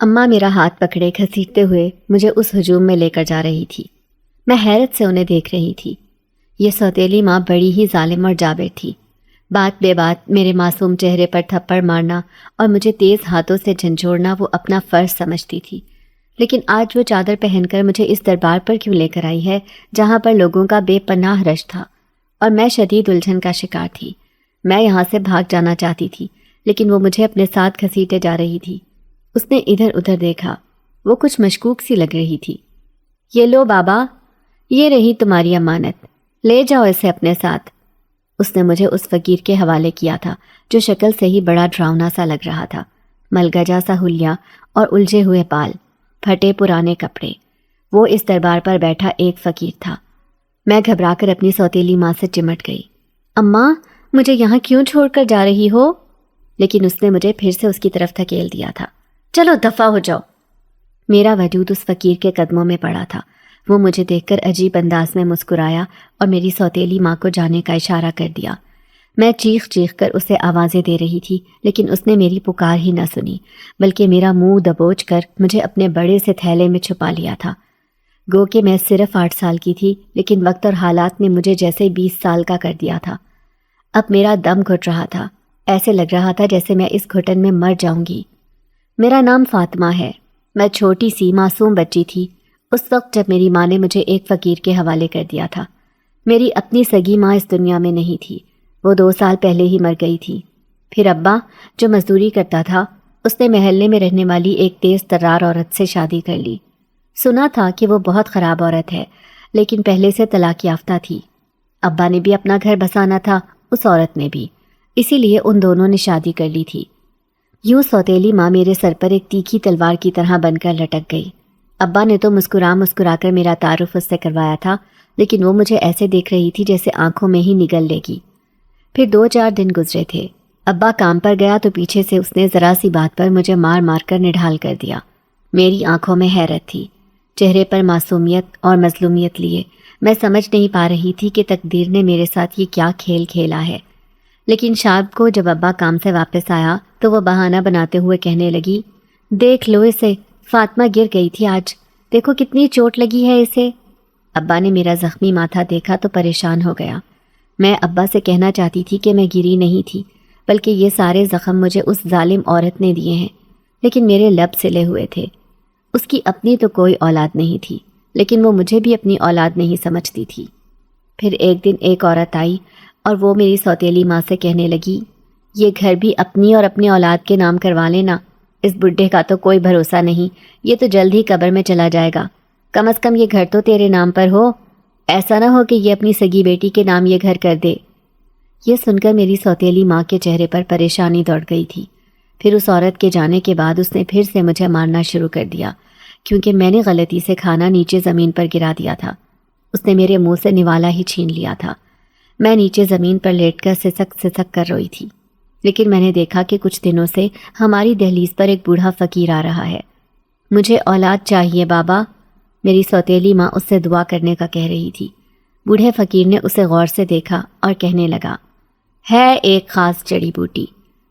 اماں میرا ہاتھ پکڑے گھسیٹتے ہوئے مجھے اس ہجوم میں لے کر جا رہی تھی۔ میں حیرت سے انہیں دیکھ رہی تھی۔ یہ سوتیلی ماں بڑی ہی ظالم اور جابر تھی۔ بات بے بات میرے معصوم چہرے پر تھپڑ مارنا اور مجھے تیز ہاتھوں سے جھنجھوڑنا وہ اپنا فرض سمجھتی تھی۔ لیکن آج وہ چادر پہن کر مجھے اس دربار پر کیوں لے کر آئی ہے جہاں پر لوگوں کا بے پناہ رش تھا اور میں شدید الجھن کا شکار تھی۔ میں یہاں سے بھاگ جانا چاہتی تھی لیکن وہ مجھے اپنے ساتھ گھسیٹے جا رہی تھی۔ اس نے ادھر ادھر دیکھا، وہ کچھ مشکوک سی لگ رہی تھی۔ یہ لو بابا، یہ رہی تمہاری امانت، لے جاؤ اسے اپنے ساتھ۔ اس نے مجھے اس فقیر کے حوالے کیا تھا جو شکل سے ہی بڑا ڈراؤنا سا لگ رہا تھا۔ ملگجا سا حلیہ اور الجھے ہوئے بال، پھٹے پرانے کپڑے۔ وہ اس دربار پر بیٹھا ایک فقیر تھا۔ میں گھبرا کر اپنی سوتیلی ماں سے چمٹ گئی۔ اماں، مجھے یہاں کیوں چھوڑ کر جا رہی ہو؟ لیکن اس نے مجھے پھر سے اس کی طرف دھکیل دیا تھا۔ چلو دفع ہو جاؤ۔ میرا وجود اس فقیر کے قدموں میں پڑا تھا۔ وہ مجھے دیکھ کر عجیب انداز میں مسکرایا اور میری سوتیلی ماں کو جانے کا اشارہ کر دیا۔ میں چیخ چیخ کر اسے آوازیں دے رہی تھی لیکن اس نے میری پکار ہی نہ سنی، بلکہ میرا منہ دبوچ کر مجھے اپنے بڑے سے تھیلے میں چھپا لیا تھا۔ گو کہ میں صرف 8 سال کی تھی لیکن وقت اور حالات نے مجھے جیسے 20 سال کا کر دیا تھا۔ اب میرا دم گھٹ رہا تھا، ایسے لگ رہا تھا جیسے میں اس گھٹن میں مر جاؤں گی۔ میرا نام فاطمہ ہے۔ میں چھوٹی سی معصوم بچی تھی اس وقت جب میری ماں نے مجھے ایک فقیر کے حوالے کر دیا تھا۔ میری اپنی سگی ماں اس دنیا میں نہیں تھی، وہ 2 سال پہلے ہی مر گئی تھی۔ پھر ابا، جو مزدوری کرتا تھا، اس نے محلے میں رہنے والی ایک تیز ترار عورت سے شادی کر لی۔ سنا تھا کہ وہ بہت خراب عورت ہے لیکن پہلے سے طلاق یافتہ تھی۔ ابا نے بھی اپنا گھر بسانا تھا، اس عورت نے بھی، اسی لیے ان دونوں نے شادی کر لی تھی۔ یوں سوتیلی ماں میرے سر پر ایک تیکھی تلوار کی طرح بن کر لٹک گئی۔ ابا نے تو مسکرا کر میرا تعارف اس سے کروایا تھا لیکن وہ مجھے ایسے دیکھ رہی تھی جیسے آنکھوں میں ہی نگل لے گی۔ پھر 2-4 دن گزرے تھے۔ ابا کام پر گیا تو پیچھے سے اس نے ذرا سی بات پر مجھے مار مار کر نڈھال کر دیا۔ میری آنکھوں میں حیرت تھی، چہرے پر معصومیت اور مظلومیت لیے میں سمجھ نہیں پا رہی تھی کہ تقدیر نے میرے ساتھ یہ کیا کھیل کھیلا ہے۔ لیکن شام کو جب ابا کام سے واپس آیا تو وہ بہانہ بناتے ہوئے کہنے لگی، دیکھ لو اسے، فاطمہ گر گئی تھی آج، دیکھو کتنی چوٹ لگی ہے اسے۔ ابا نے میرا زخمی ماتھا دیکھا تو پریشان ہو گیا۔ میں ابا سے کہنا چاہتی تھی کہ میں گری نہیں تھی بلکہ یہ سارے زخم مجھے اس ظالم عورت نے دیے ہیں، لیکن میرے لب سلے ہوئے تھے۔ اس کی اپنی تو کوئی اولاد نہیں تھی لیکن وہ مجھے بھی اپنی اولاد نہیں سمجھتی تھی۔ پھر ایک دن ایک عورت آئی اور وہ میری سوتیلی ماں سے کہنے لگی، یہ گھر بھی اپنی اور اپنی اولاد کے نام کروا لینا، اس بڈھے کا تو کوئی بھروسہ نہیں، یہ تو جلد ہی قبر میں چلا جائے گا، کم از کم یہ گھر تو تیرے نام پر ہو، ایسا نہ ہو کہ یہ اپنی سگی بیٹی کے نام یہ گھر کر دے۔ یہ سن کر میری سوتیلی ماں کے چہرے پر پریشانی دوڑ گئی تھی۔ پھر اس عورت کے جانے کے بعد اس نے پھر سے مجھے مارنا شروع کر دیا کیونکہ میں نے غلطی سے کھانا نیچے زمین پر گرا دیا تھا۔ اس نے میرے منہ سے نوالا ہی چھین لیا تھا۔ میں نیچے زمین پر لیٹ کر سسک سسک کر روئی تھی، لیکن میں نے دیکھا کہ کچھ دنوں سے ہماری دہلیز پر ایک بوڑھا فقیر آ رہا ہے۔ مجھے اولاد چاہیے بابا، میری سوتیلی ماں اس سے دعا کرنے کا کہہ رہی تھی۔ بوڑھے فقیر نے اسے غور سے دیکھا اور کہنے لگا، ہے ایک خاص جڑی بوٹی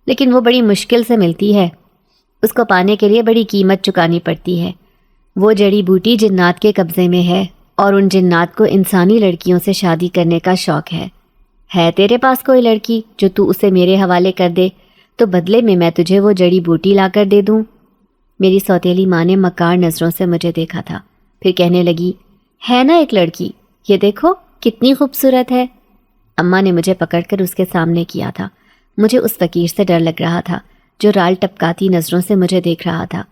لیکن وہ بڑی مشکل سے ملتی ہے، اس کو پانے کے لیے بڑی قیمت چکانی پڑتی ہے۔ وہ جڑی بوٹی جنات کے قبضے میں ہے اور ان جنات کو انسانی لڑکیوں سے شادی کرنے کا شوق ہے تیرے پاس کوئی لڑکی جو تو اسے میرے حوالے کر دے تو بدلے میں تجھے وہ جڑی بوٹی لا کر دے دوں؟ میری سوتیلی ماں نے مکار نظروں سے مجھے دیکھا تھا، پھر کہنے لگی، ہے نا ایک لڑکی، یہ دیکھو کتنی خوبصورت ہے۔ اماں نے مجھے پکڑ کر اس کے سامنے کیا تھا۔ مجھے اس فقیر سے ڈر لگ رہا تھا جو رال ٹپکاتی نظروں سے مجھے دیکھ رہا تھا۔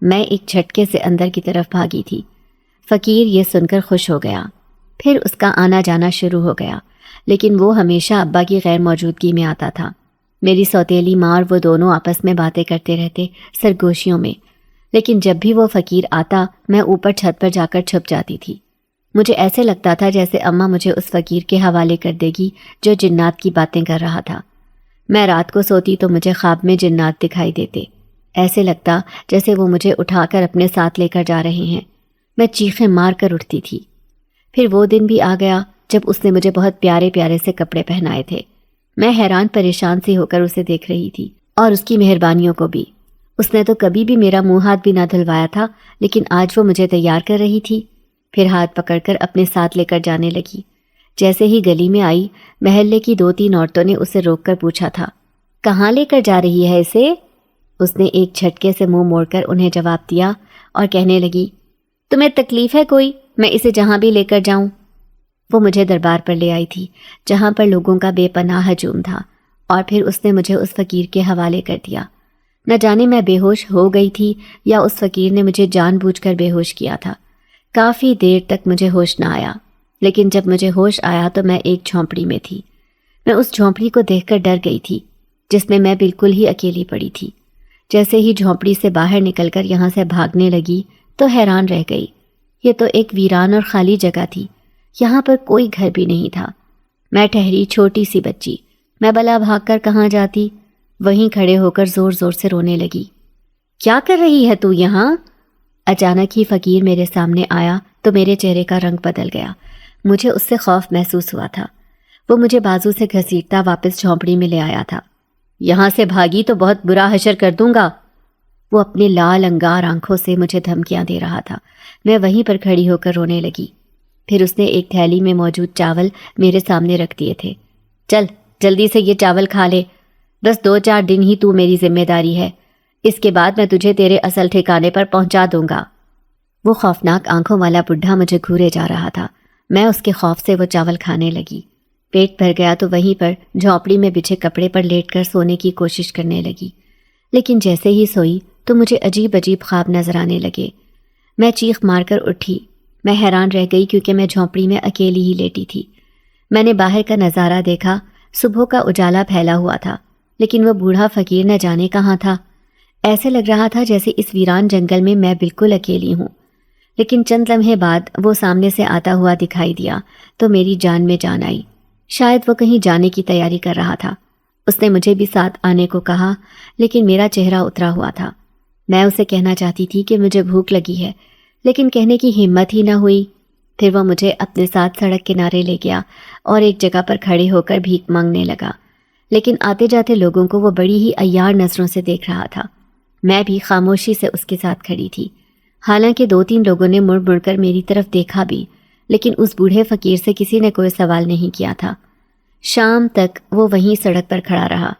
میں ایک جھٹکے سے اندر کی طرف بھاگی تھی۔ فقیر یہ سن کر خوش ہو گیا۔ پھر اس کا آنا جانا شروع ہو گیا، لیکن وہ ہمیشہ ابا کی غیر موجودگی میں آتا تھا۔ میری سوتیلی ماں اور وہ دونوں آپس میں باتیں کرتے رہتے سرگوشیوں میں، لیکن جب بھی وہ فقیر آتا میں اوپر چھت پر جا کر چھپ جاتی تھی۔ مجھے ایسے لگتا تھا جیسے اماں مجھے اس فقیر کے حوالے کر دے گی جو جنات کی باتیں کر رہا تھا۔ میں رات کو سوتی تو مجھے خواب میں جنات دکھائی دیتے، ایسے لگتا جیسے وہ مجھے اٹھا کر اپنے ساتھ لے کر جا رہے ہیں۔ میں چیخیں مار کر اٹھتی تھی۔ پھر وہ دن بھی آ گیا جب اس نے مجھے بہت پیارے پیارے سے کپڑے پہنائے تھے۔ میں حیران پریشان سی ہو کر اسے دیکھ رہی تھی اور اس کی مہربانیوں کو بھی۔ اس نے تو کبھی بھی میرا منہ ہاتھ بھی نہ دھلوایا تھا، لیکن آج وہ مجھے تیار کر رہی تھی۔ پھر ہاتھ پکڑ کر اپنے ساتھ لے کر جانے لگی۔ جیسے ہی گلی میں آئی، محلے کی 2-3 عورتوں نے اسے روک کر پوچھا تھا، کہاں لے کر جا رہی ہے اسے؟ اس نے ایک جھٹکے سے منہ موڑ کر انہیں جواب دیا اور کہنے لگی، تمہیں تکلیف ہے کوئی؟ میں اسے جہاں بھی لے کر جاؤں۔ وہ مجھے دربار پر لے آئی تھی، جہاں پر لوگوں کا بے پناہ ہجوم تھا، اور پھر اس نے مجھے اس فقیر کے حوالے کر دیا۔ نہ جانے میں بے ہوش ہو گئی تھی یا اس فقیر نے مجھے جان بوجھ کر بے ہوش کیا تھا۔ کافی دیر تک مجھے ہوش نہ آیا، لیکن جب مجھے ہوش آیا تو میں ایک جھونپڑی میں تھی۔ میں اس جھونپڑی کو دیکھ کر ڈر گئی تھی، جس میں بالکل ہی اکیلی پڑی تھی۔ جیسے ہی جھونپڑی سے باہر نکل کر یہاں سے بھاگنے لگی تو حیران رہ گئی۔ یہ تو ایک ویران اور خالی جگہ تھی، یہاں پر کوئی گھر بھی نہیں تھا۔ میں ٹھہری چھوٹی سی بچی، میں بلا بھاگ کر کہاں جاتی؟ وہیں کھڑے ہو کر زور زور سے رونے لگی۔ کیا کر رہی ہے تو یہاں؟ اچانک ہی فقیر میرے سامنے آیا تو میرے چہرے کا رنگ بدل گیا۔ مجھے اس سے خوف محسوس ہوا تھا۔ وہ مجھے بازو سے گھسیٹتا واپس جھونپڑی میں لے آیا تھا۔ یہاں سے بھاگی تو بہت برا حشر کر دوں گا۔ وہ اپنے لال انگار آنکھوں سے مجھے دھمکیاں دے رہا تھا۔ میں وہیں پر کھڑی ہو کر رونے لگی۔ پھر اس نے ایک تھیلی میں موجود چاول میرے سامنے رکھ دیے تھے۔ چل جلدی سے یہ چاول کھا لے، بس 2-4 دن ہی تو میری ذمہ داری ہے، اس کے بعد میں تجھے تیرے اصل ٹھکانے پر پہنچا دوں گا۔ وہ خوفناک آنکھوں والا بڈھا مجھے گھورے جا رہا تھا۔ میں اس کے خوف سے وہ چاول کھانے لگی۔ پیٹ بھر گیا تو وہیں پر جھونپڑی میں بچھے کپڑے پر لیٹ کر سونے کی کوشش کرنے لگی، لیکن جیسے ہی سوئی تو مجھے عجیب عجیب خواب نظر آنے لگے۔ میں چیخ مار کر اٹھی۔ میں حیران رہ گئی کیونکہ میں جھونپڑی میں اکیلی ہی لیٹی تھی۔ میں نے باہر کا نظارہ دیکھا۔ صبح کا اجالا پھیلا ہوا تھا، لیکن وہ بوڑھا فقیر نہ جانے کہاں تھا۔ ایسے لگ رہا تھا جیسے اس ویران جنگل میں بالکل اکیلی ہوں۔ لیکن چند لمحے بعد وہ سامنے سے آتا ہوا دکھائی دیا تو میری جان میں جان آئی۔ شاید وہ کہیں جانے کی تیاری کر رہا تھا۔ اس نے مجھے بھی ساتھ آنے کو کہا، لیکن میرا چہرہ اترا ہوا تھا۔ میں اسے کہنا چاہتی تھی کہ مجھے بھوک لگی ہے، لیکن کہنے کی ہمت ہی نہ ہوئی۔ پھر وہ مجھے اپنے ساتھ سڑک کنارے لے گیا اور ایک جگہ پر کھڑے ہو کر بھیک مانگنے لگا، لیکن آتے جاتے لوگوں کو وہ بڑی ہی عیار نظروں سے دیکھ رہا تھا۔ میں بھی خاموشی سے اس کے ساتھ کھڑی تھی۔ حالانکہ 2-3 لوگوں نے مڑ مڑ کر میری طرف دیکھا بھی، لیکن اس بوڑھے فقیر سے کسی نے کوئی سوال نہیں کیا تھا۔ شام تک وہ وہیں سڑک پر کھڑا رہا۔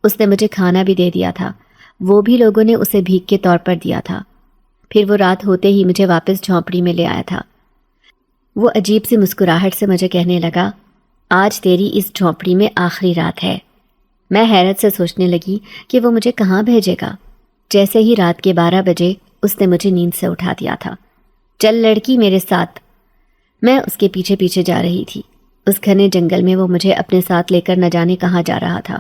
اس نے مجھے کھانا بھی دے دیا تھا، وہ بھی لوگوں نے اسے بھیک کے طور پر دیا تھا۔ پھر وہ رات ہوتے ہی مجھے واپس جھونپڑی میں لے آیا تھا۔ وہ عجیب سی مسکراہٹ سے مجھے کہنے لگا، آج تیری اس جھونپڑی میں آخری رات ہے۔ میں حیرت سے سوچنے لگی کہ وہ مجھے کہاں بھیجے گا۔ جیسے ہی رات کے 12 بجے اس نے مجھے نیند سے اٹھا دیا تھا۔ چل لڑکی میرے ساتھ۔ میں اس کے پیچھے پیچھے جا رہی تھی۔ اس گھنے جنگل میں وہ مجھے اپنے ساتھ لے کر نہ جانے کہاں جا رہا تھا۔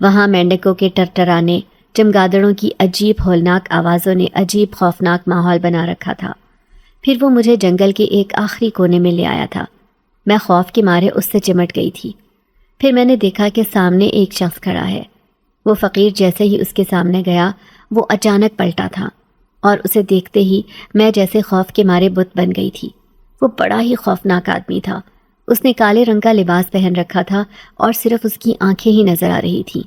وہاں مینڈکوں کے ٹرٹرانے، چمگادڑوں کی عجیب ہولناک آوازوں نے عجیب خوفناک ماحول بنا رکھا تھا۔ پھر وہ مجھے جنگل کے ایک آخری کونے میں لے آیا تھا۔ میں خوف کے مارے اس سے چمٹ گئی تھی۔ پھر میں نے دیکھا کہ سامنے ایک شخص کھڑا ہے۔ وہ فقیر جیسے ہی اس کے سامنے گیا، وہ اچانک پلٹا تھا، اور اسے دیکھتے ہی میں جیسے خوف کے مارے بت بن گئی تھی۔ وہ بڑا ہی خوفناک آدمی تھا۔ اس نے کالے رنگ کا لباس پہن رکھا تھا اور صرف اس کی آنکھیں ہی نظر آ رہی تھیں،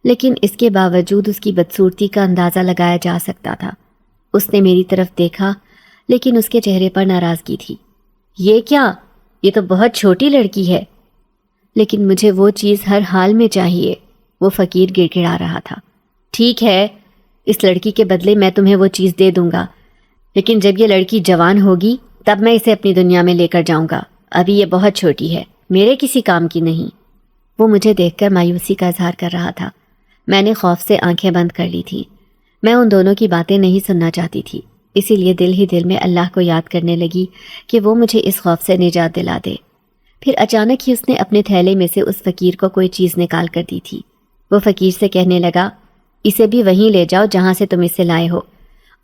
لیکن اس کے باوجود اس کی بدصورتی کا اندازہ لگایا جا سکتا تھا۔ اس نے میری طرف دیکھا، لیکن اس کے چہرے پر ناراضگی تھی۔ یہ کیا؟ یہ تو بہت چھوٹی لڑکی ہے۔ لیکن مجھے وہ چیز ہر حال میں چاہیے، وہ فقیر گڑ گڑا رہا تھا۔ ٹھیک ہے، اس لڑکی کے بدلے میں تمہیں وہ چیز دے دوں گا، لیکن جب یہ لڑکی جوان ہوگی تب میں اسے اپنی دنیا میں لے کر جاؤں گا۔ ابھی یہ بہت چھوٹی ہے، میرے کسی کام کی نہیں۔ وہ مجھے دیکھ کر مایوسی کا اظہار کر رہا تھا۔ میں نے خوف سے آنکھیں بند کر لی تھی۔ میں ان دونوں کی باتیں نہیں سننا چاہتی تھی، اسی لیے دل ہی دل میں اللہ کو یاد کرنے لگی کہ وہ مجھے اس خوف سے نجات دلا دے۔ پھر اچانک ہی اس نے اپنے تھیلے میں سے اس فقیر کو کوئی چیز نکال کر دی تھی۔ وہ فقیر سے کہنے لگا، اسے بھی وہیں لے جاؤ جہاں سے تم اسے لائے ہو،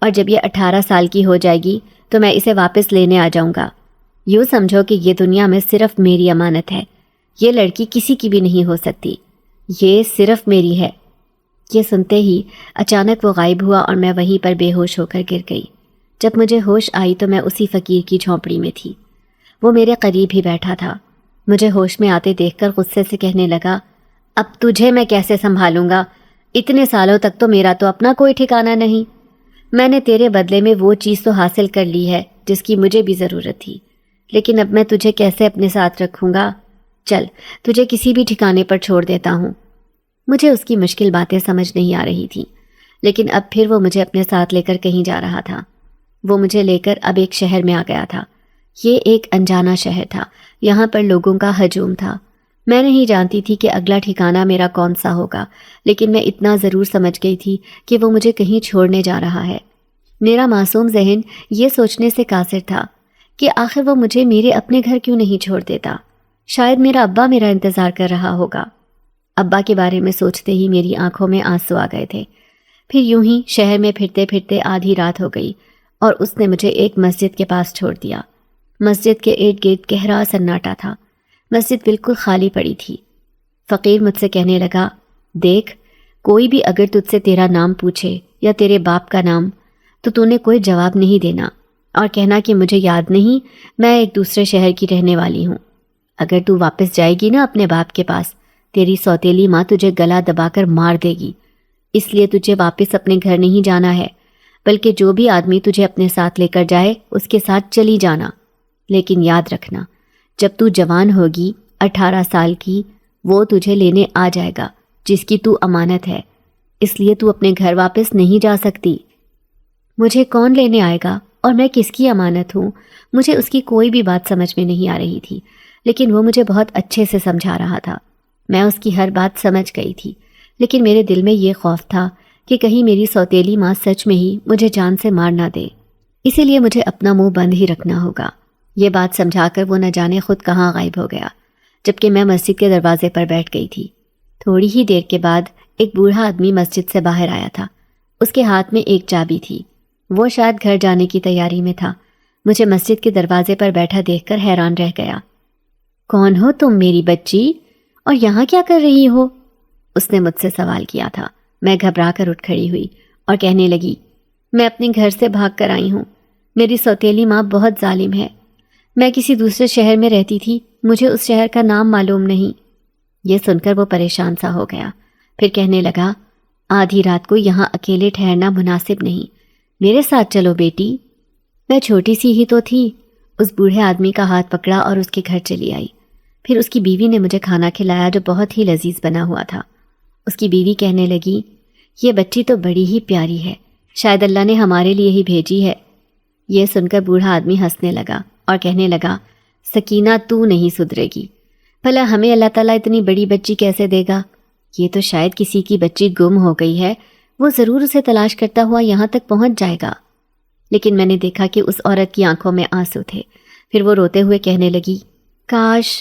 اور جب یہ 18 سال کی ہو جائے گی تو میں اسے واپس لینے آ جاؤں گا۔ یوں سمجھو کہ یہ دنیا میں صرف میری امانت ہے، یہ لڑکی کسی کی بھی نہیں ہو سکتی، یہ صرف میری ہے۔ یہ سنتے ہی اچانک وہ غائب ہوا اور میں وہیں پر بے ہوش ہو کر گر گئی۔ جب مجھے ہوش آئی تو میں اسی فقیر کی جھونپڑی میں تھی۔ وہ میرے قریب ہی بیٹھا تھا۔ مجھے ہوش میں آتے دیکھ کر غصے سے کہنے لگا، اب تجھے میں کیسے سنبھالوں گا؟ اتنے سالوں تک تو میرا تو اپنا کوئی ٹھکانہ نہیں. میں نے تیرے بدلے میں وہ چیز تو حاصل کر لی ہے جس کی مجھے بھی ضرورت تھی، لیکن اب میں تجھے کیسے اپنے ساتھ رکھوں گا؟ چل تجھے کسی بھی ٹھکانے پر چھوڑ دیتا ہوں. مجھے اس کی مشکل باتیں سمجھ نہیں آ رہی تھیں، لیکن اب پھر وہ مجھے اپنے ساتھ لے کر کہیں جا رہا تھا. وہ مجھے لے کر اب ایک شہر میں آ گیا تھا. یہ ایک انجانا شہر تھا، یہاں پر لوگوں کا ہجوم تھا. میں نہیں جانتی تھی کہ اگلا ٹھکانہ میرا کون سا ہوگا، لیکن میں اتنا ضرور سمجھ گئی تھی کہ وہ مجھے کہیں چھوڑنے جا رہا ہے. میرا معصوم ذہن یہ سوچنے سے قاصر تھا کہ آخر وہ مجھے میرے اپنے گھر کیوں نہیں چھوڑ دیتا. شاید میرا ابا میرا انتظار کر رہا ہوگا. ابا کے بارے میں سوچتے ہی میری آنکھوں میں آنسو آ گئے تھے. پھر یوں ہی شہر میں پھرتے پھرتے آدھی رات ہو گئی اور اس نے مجھے ایک مسجد کے پاس چھوڑ دیا. مسجد کے ارد گرد گہرا سناٹا تھا. مسجد بالکل خالی پڑی تھی. فقیر مجھ سے کہنے لگا، دیکھ، کوئی بھی اگر تجھ سے تیرا نام پوچھے یا تیرے باپ کا نام تو تو نے کوئی جواب نہیں دینا اور کہنا کہ مجھے یاد نہیں، میں ایک دوسرے شہر کی رہنے والی ہوں. اگر تو واپس جائے گی نا اپنے باپ کے پاس، تیری سوتیلی ماں تجھے گلا دبا کر مار دے گی. اس لیے تجھے واپس اپنے گھر نہیں جانا ہے، بلکہ جو بھی آدمی تجھے اپنے ساتھ لے کر جائے اس کے ساتھ چلی جانا. لیکن یاد رکھنا، جب تو جوان ہوگی 18 سال کی، وہ تجھے لینے آ جائے گا جس کی تو امانت ہے. اس لیے تو اپنے گھر واپس نہیں جا سکتی. مجھے کون لینے آئے گا اور میں کس کی امانت ہوں؟ مجھے اس کی کوئی بھی بات سمجھ میں نہیں آ رہی تھی، لیکن وہ مجھے بہت اچھے سے سمجھا رہا تھا. میں اس کی ہر بات سمجھ گئی تھی، لیکن میرے دل میں یہ خوف تھا کہ کہیں میری سوتیلی ماں سچ میں ہی مجھے جان سے مار نہ دے. اسی لیے مجھے اپنا منہ بند ہی رکھنا ہوگا. یہ بات سمجھا کر وہ نہ جانے خود کہاں غائب ہو گیا، جبکہ میں مسجد کے دروازے پر بیٹھ گئی تھی. تھوڑی ہی دیر کے بعد ایک بوڑھا آدمی مسجد سے باہر آیا تھا. اس کے ہاتھ میں ایک چابی تھی. وہ شاید گھر جانے کی تیاری میں تھا. مجھے مسجد کے دروازے پر بیٹھا دیکھ کر حیران رہ گیا. کون ہو تم میری بچی، اور یہاں کیا کر رہی ہو؟ اس نے مجھ سے سوال کیا تھا. میں گھبرا کر اٹھ کھڑی ہوئی اور کہنے لگی، میں اپنے گھر سے بھاگ کر آئی ہوں. میری سوتیلی ماں بہت ظالم ہے. میں کسی دوسرے شہر میں رہتی تھی، مجھے اس شہر کا نام معلوم نہیں. یہ سن کر وہ پریشان سا ہو گیا. پھر کہنے لگا، آدھی رات کو یہاں اکیلے ٹھہرنا مناسب نہیں، میرے ساتھ چلو بیٹی. میں چھوٹی سی ہی تو تھی. اس بوڑھے آدمی کا ہاتھ پکڑا اور اس کے گھر چلی آئی. پھر اس کی بیوی نے مجھے کھانا کھلایا جو بہت ہی لذیذ بنا ہوا تھا. اس کی بیوی کہنے لگی، یہ بچی تو بڑی ہی پیاری ہے، شاید اللہ نے ہمارے لیے ہی بھیجی ہے. یہ سن کر بوڑھا آدمی ہنسنے لگا اور کہنے لگا، سکینہ تو نہیں سدھرے گی. بھلا ہمیں اللہ تعالیٰ اتنی بڑی بچی کیسے دے گا؟ یہ تو شاید کسی کی بچی گم ہو گئی ہے، وہ ضرور اسے تلاش کرتا ہوا یہاں تک پہنچ جائے گا. لیکن میں نے دیکھا کہ اس عورت کی آنکھوں میں آنسو تھے. پھر وہ روتے ہوئے کہنے لگی، کاش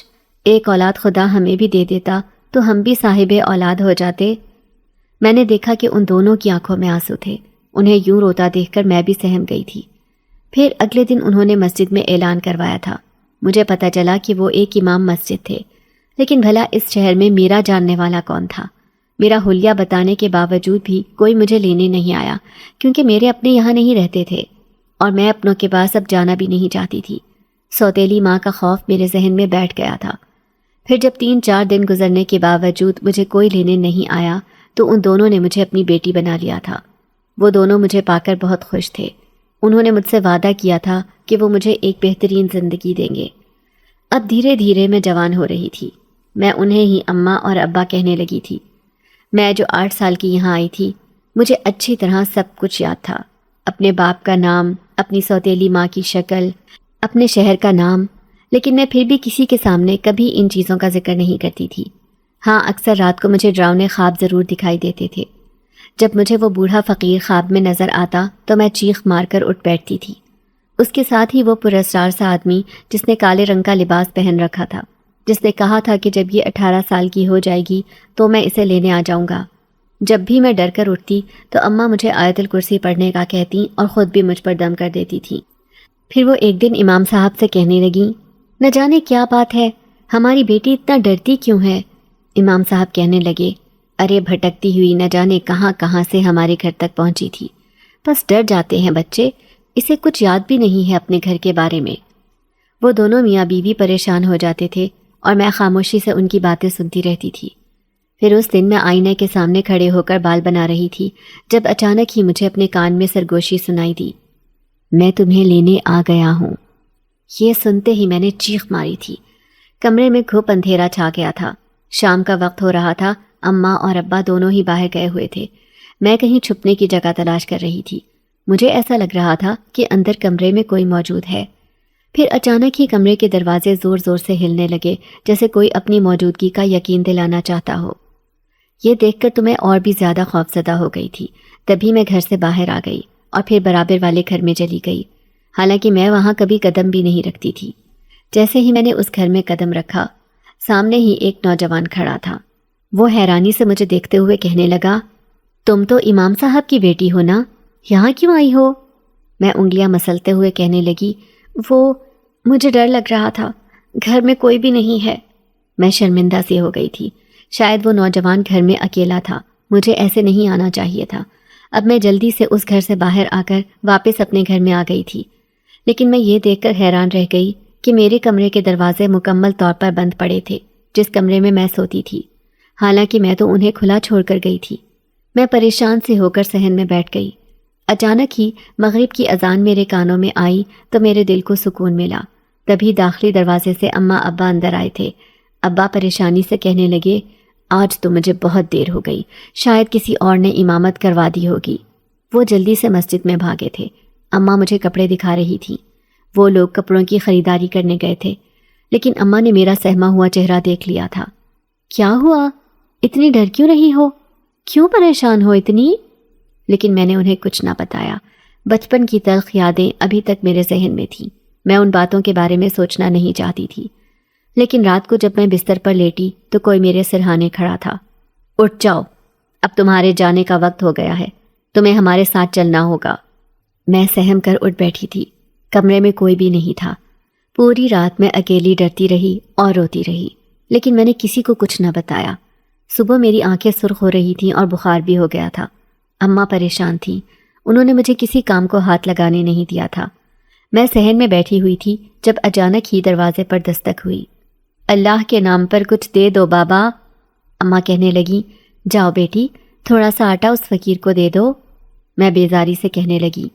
ایک اولاد خدا ہمیں بھی دے دیتا تو ہم بھی صاحب اولاد ہو جاتے. میں نے دیکھا کہ ان دونوں کی آنکھوں میں آنسو تھے. انہیں یوں روتا دیکھ کر میں بھی سہم گئی تھی. پھر اگلے دن انہوں نے مسجد میں اعلان کروایا تھا. مجھے پتہ چلا کہ وہ ایک امام مسجد تھے. لیکن بھلا اس شہر میں میرا جاننے والا کون تھا؟ میرا حلیہ بتانے کے باوجود بھی کوئی مجھے لینے نہیں آیا، کیونکہ میرے اپنے یہاں نہیں رہتے تھے اور میں اپنوں کے پاس اب جانا بھی نہیں چاہتی تھی. سوتیلی ماں کا خوف میرے ذہن میں بیٹھ گیا تھا. پھر جب 3-4 دن گزرنے کے باوجود مجھے کوئی لینے نہیں آیا تو ان دونوں نے مجھے اپنی بیٹی بنا لیا تھا. وہ دونوں مجھے پا کر بہت خوش تھے. انہوں نے مجھ سے وعدہ کیا تھا کہ وہ مجھے ایک بہترین زندگی دیں گے. اب دھیرے دھیرے میں جوان ہو رہی تھی. میں انہیں ہی اماں اور ابا کہنے لگی تھی. میں جو 8 سال کی یہاں آئی تھی، مجھے اچھی طرح سب کچھ یاد تھا. اپنے باپ کا نام، اپنی سوتیلی ماں کی شکل، اپنے شہر کا نام. لیکن میں پھر بھی کسی کے سامنے کبھی ان چیزوں کا ذکر نہیں کرتی تھی. ہاں، اکثر رات کو مجھے ڈراؤنے خواب ضرور دکھائی دیتے تھے. جب مجھے وہ بوڑھا فقیر خواب میں نظر آتا تو میں چیخ مار کر اٹھ بیٹھتی تھی. اس کے ساتھ ہی وہ پراسرار سا آدمی جس نے کالے رنگ کا لباس پہن رکھا تھا، جس نے کہا تھا کہ جب یہ 18 سال کی ہو جائے گی تو میں اسے لینے آ جاؤں گا. جب بھی میں ڈر کر اٹھتی تو اماں مجھے آیت الکرسی پڑھنے کا کہتی اور خود بھی مجھ پر دم کر دیتی تھی. پھر وہ ایک دن امام صاحب سے کہنے لگیں، نہ جانے کیا بات ہے، ہماری بیٹی اتنا ڈرتی کیوں ہے؟ امام صاحب کہنے لگے، ارے بھٹکتی ہوئی نہ جانے کہاں کہاں سے ہمارے گھر تک پہنچی تھی. بس ڈر جاتے ہیں بچے، اسے کچھ یاد بھی نہیں ہے اپنے گھر کے بارے میں. وہ دونوں میاں بیوی پریشان ہو جاتے تھے اور میں خاموشی سے ان کی باتیں سنتی رہتی تھی. پھر اس دن میں آئینے کے سامنے کھڑے ہو کر بال بنا رہی تھی جب اچانک ہی مجھے اپنے کان میں سرگوشی سنائی دی، میں تمہیں لینے آ گیا ہوں۔ یہ سنتے ہی میں نے چیخ ماری تھی۔ کمرے میں گھوپ اندھیرا چھا گیا تھا۔ شام کا وقت ہو رہا تھا، اماں اور ابا دونوں ہی باہر گئے ہوئے تھے۔ میں کہیں چھپنے کی جگہ تلاش کر رہی تھی۔ مجھے ایسا لگ رہا تھا کہ اندر کمرے میں کوئی موجود ہے۔ پھر اچانک ہی کمرے کے دروازے زور زور سے ہلنے لگے، جیسے کوئی اپنی موجودگی کا یقین دلانا چاہتا ہو۔ یہ دیکھ کر تو میں اور بھی زیادہ خوفزدہ ہو گئی تھی۔ تبھی میں گھر سے باہر آ گئی اور پھر برابر والے گھر میں چلی گئی، حالانکہ میں وہاں کبھی قدم بھی نہیں رکھتی تھی۔ جیسے ہی میں نے اس گھر میں قدم رکھا، سامنے ہی ایک نوجوان کھڑا تھا۔ وہ حیرانی سے مجھے دیکھتے ہوئے کہنے لگا، تم تو امام صاحب کی بیٹی ہو نا، یہاں کیوں آئی ہو؟ میں انگلیاں مسلتے ہوئے کہنے لگی، وہ مجھے ڈر لگ رہا تھا، گھر میں کوئی بھی نہیں ہے۔ میں شرمندہ سی ہو گئی تھی۔ شاید وہ نوجوان گھر میں اکیلا تھا، مجھے ایسے نہیں آنا چاہیے تھا۔ اب میں جلدی سے اس گھر سے باہر آ کر واپس اپنے گھر میں آ گئی تھی، لیکن میں یہ دیکھ کر حیران رہ گئی کہ میرے کمرے کے دروازے مکمل طور پر بند پڑے تھے، جس کمرے میں میں سوتی تھی، حالانکہ میں تو انہیں کھلا چھوڑ کر گئی تھی۔ میں پریشان سی ہو کر صحن میں بیٹھ گئی۔ اچانک ہی مغرب کی اذان میرے کانوں میں آئی تو میرے دل کو سکون ملا۔ تبھی داخلی دروازے سے اماں ابا اندر آئے تھے۔ ابا پریشانی سے کہنے لگے، آج تو مجھے بہت دیر ہو گئی، شاید کسی اور نے امامت کروا دی ہوگی۔ وہ جلدی سے مسجد میں بھاگے تھے۔ اماں مجھے کپڑے دکھا رہی تھی۔ وہ لوگ کپڑوں کی خریداری کرنے گئے تھے، لیکن اماں نے میرا سہما ہوا چہرہ دیکھ لیا تھا۔ کیا ہوا؟ اتنی ڈر کیوں رہی ہو؟ کیوں پریشان ہو اتنی؟ لیکن میں نے انہیں کچھ نہ بتایا۔ بچپن کی تلخ یادیں ابھی تک میرے ذہن میں تھیں۔ میں ان باتوں کے بارے میں سوچنا نہیں چاہتی تھی۔ لیکن رات کو جب میں بستر پر لیٹی تو کوئی میرے سرہانے کھڑا تھا۔ اٹھ جاؤ، اب تمہارے جانے کا وقت ہو گیا ہے، تمہیں ہمارے ساتھ چلنا ہوگا۔ میں سہم کر اٹھ بیٹھی تھی۔ کمرے میں کوئی بھی نہیں تھا۔ پوری رات میں اکیلی ڈرتی رہی اور روتی رہی، لیکن میں نے کسی کو کچھ نہ بتایا۔ صبح میری آنکھیں سرخ ہو رہی تھیں اور بخار بھی ہو گیا تھا۔ اماں پریشان تھیں، انہوں نے مجھے کسی کام کو ہاتھ لگانے نہیں دیا تھا۔ میں صحن میں بیٹھی ہوئی تھی جب اچانک ہی دروازے پر دستک ہوئی۔ اللہ کے نام پر کچھ دے دو بابا، اماں کہنے لگی۔ جاؤ بیٹی، تھوڑا سا آٹا اس فقیر کو دے دو۔ میں بیزاری سے کہنے لگی،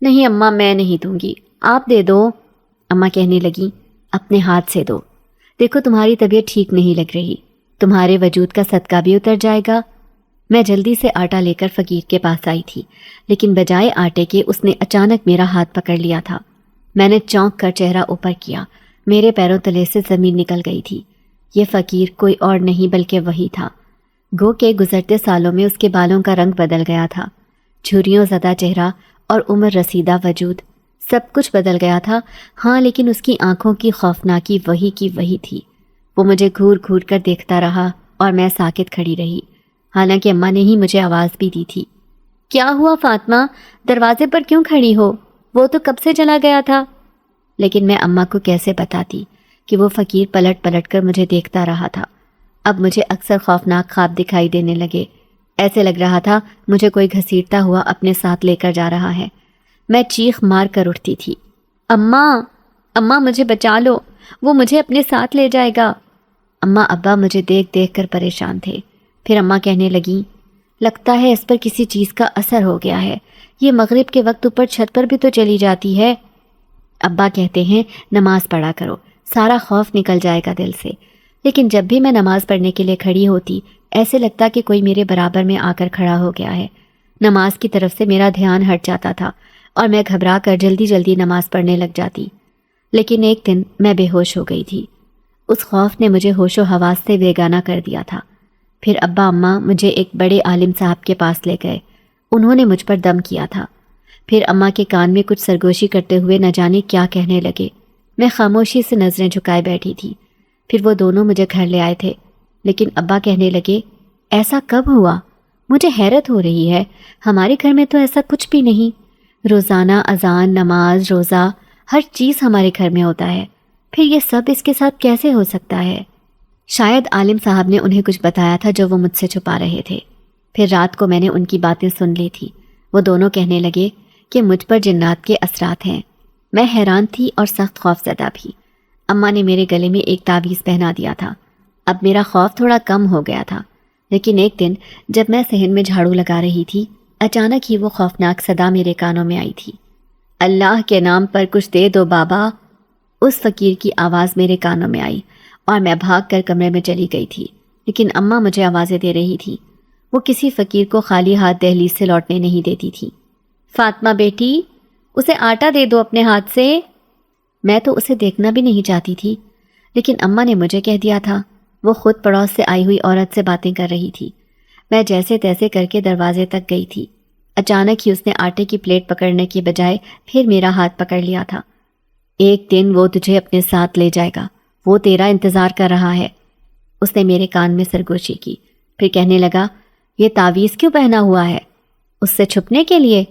نہیں اماں، میں نہیں دوں گی، آپ دے دو۔ اماں کہنے لگی، اپنے ہاتھ سے دو، دیکھو تمہاری طبیعت ٹھیک نہیں لگ رہی، تمہارے وجود کا صدقہ بھی اتر جائے گا۔ میں جلدی سے آٹا لے کر فقیر کے پاس آئی تھی، لیکن بجائے آٹے کے اس نے اچانک میرا ہاتھ پکڑ لیا تھا۔ میں نے چونک کر چہرہ اوپر کیا، میرے پیروں تلے سے زمین نکل گئی تھی۔ یہ فقیر کوئی اور نہیں بلکہ وہی تھا۔ گو کہ گزرتے سالوں میں اس کے بالوں کا رنگ بدل گیا تھا، جھریوں زدہ چہرہ اور عمر رسیدہ وجود، سب کچھ بدل گیا تھا۔ ہاں، لیکن اس کی آنکھوں کی خوفناکی وہی کی وہی تھی۔ وہ مجھے گھور گھور کر دیکھتا رہا اور میں ساکت کھڑی رہی، حالانکہ اماں نے ہی مجھے آواز بھی دی تھی۔ کیا ہوا فاطمہ؟ دروازے پر کیوں کھڑی ہو؟ وہ تو کب سے چلا گیا تھا۔ لیکن میں اماں کو کیسے بتاتی کہ وہ فقیر پلٹ پلٹ کر مجھے دیکھتا رہا تھا۔ اب مجھے اکثر خوفناک خواب دکھائی دینے لگے۔ ایسے لگ رہا تھا مجھے کوئی گھسیٹتا ہوا اپنے ساتھ لے کر جا رہا ہے۔ میں چیخ مار کر اٹھتی تھی، اماں، اماں مجھے بچا لو، وہ مجھے اپنے ساتھ لے جائے گا۔ اماں ابا مجھے دیکھ دیکھ کر پریشان تھے۔ پھر اماں کہنے لگیں، لگتا ہے اس پر کسی چیز کا اثر ہو گیا ہے، یہ مغرب کے وقت اوپر چھت پر بھی تو چلی جاتی ہے۔ ابا کہتے ہیں نماز پڑھا کرو، سارا خوف نکل جائے گا دل سے، لیکن جب بھی میں نماز پڑھنے کے لیے کھڑی ہوتی، ایسے لگتا کہ کوئی میرے برابر میں آ کر کھڑا ہو گیا ہے۔ نماز کی طرف سے میرا دھیان ہٹ جاتا تھا اور میں گھبرا کر جلدی جلدی نماز پڑھنے لگ جاتی۔ لیکن ایک دن میں بے ہوش ہو گئی تھی۔ اس خوف نے مجھے ہوش و حواس سے بیگانہ کر دیا تھا۔ پھر ابا اماں مجھے ایک بڑے عالم صاحب کے پاس لے گئے۔ انہوں نے مجھ پر دم کیا تھا۔ پھر اماں کے کان میں کچھ سرگوشی کرتے ہوئے نہ جانے کیا کہنے لگے۔ میں خاموشی سے نظریں جھکائے بیٹھی تھی۔ پھر وہ دونوں مجھے گھر لے آئے تھے، لیکن ابا کہنے لگے، ایسا کب ہوا؟ مجھے حیرت ہو رہی ہے، ہمارے گھر میں تو ایسا کچھ بھی نہیں۔ روزانہ اذان، نماز، روزہ، ہر چیز ہمارے گھر میں ہوتا ہے، پھر یہ سب اس کے ساتھ کیسے ہو سکتا ہے؟ شاید عالم صاحب نے انہیں کچھ بتایا تھا جو وہ مجھ سے چھپا رہے تھے۔ پھر رات کو میں نے ان کی باتیں سن لی تھی۔ وہ دونوں کہنے لگے کہ مجھ پر جنات کے اثرات ہیں۔ میں حیران تھی اور سخت خوف زدہ بھی۔ اماں نے میرے گلے میں ایک تعویذ پہنا دیا تھا۔ اب میرا خوف تھوڑا کم ہو گیا تھا۔ لیکن ایک دن جب میں صحن میں جھاڑو لگا رہی تھی، اچانک ہی وہ خوفناک صدا میرے کانوں میں آئی تھی۔ اللہ کے نام پر کچھ دے دو بابا۔ اس فقیر کی آواز میرے کانوں میں آئی اور میں بھاگ کر کمرے میں چلی گئی تھی، لیکن اماں مجھے آوازیں دے رہی تھی۔ وہ کسی فقیر کو خالی ہاتھ دہلیز سے لوٹنے نہیں دیتی تھی۔ فاطمہ بیٹی، اسے آٹا دے دو اپنے ہاتھ سے۔ میں تو اسے دیکھنا بھی نہیں چاہتی تھی، لیکن اماں نے مجھے کہہ دیا تھا۔ وہ خود پڑوس سے آئی ہوئی عورت سے باتیں کر رہی تھی۔ میں جیسے تیسے کر کے دروازے تک گئی تھی۔ اچانک ہی اس نے آٹے کی پلیٹ پکڑنے کی بجائے پھر میرا ہاتھ پکڑ لیا تھا۔ ایک دن وہ تجھے اپنے ساتھ لے جائے گا، وہ تیرا انتظار کر رہا ہے۔ اس نے میرے کان میں سرگوشی کی، پھر کہنے لگا، یہ تعویذ کیوں پہنا ہوا ہے؟ اس سے چھپنے کے لیے؟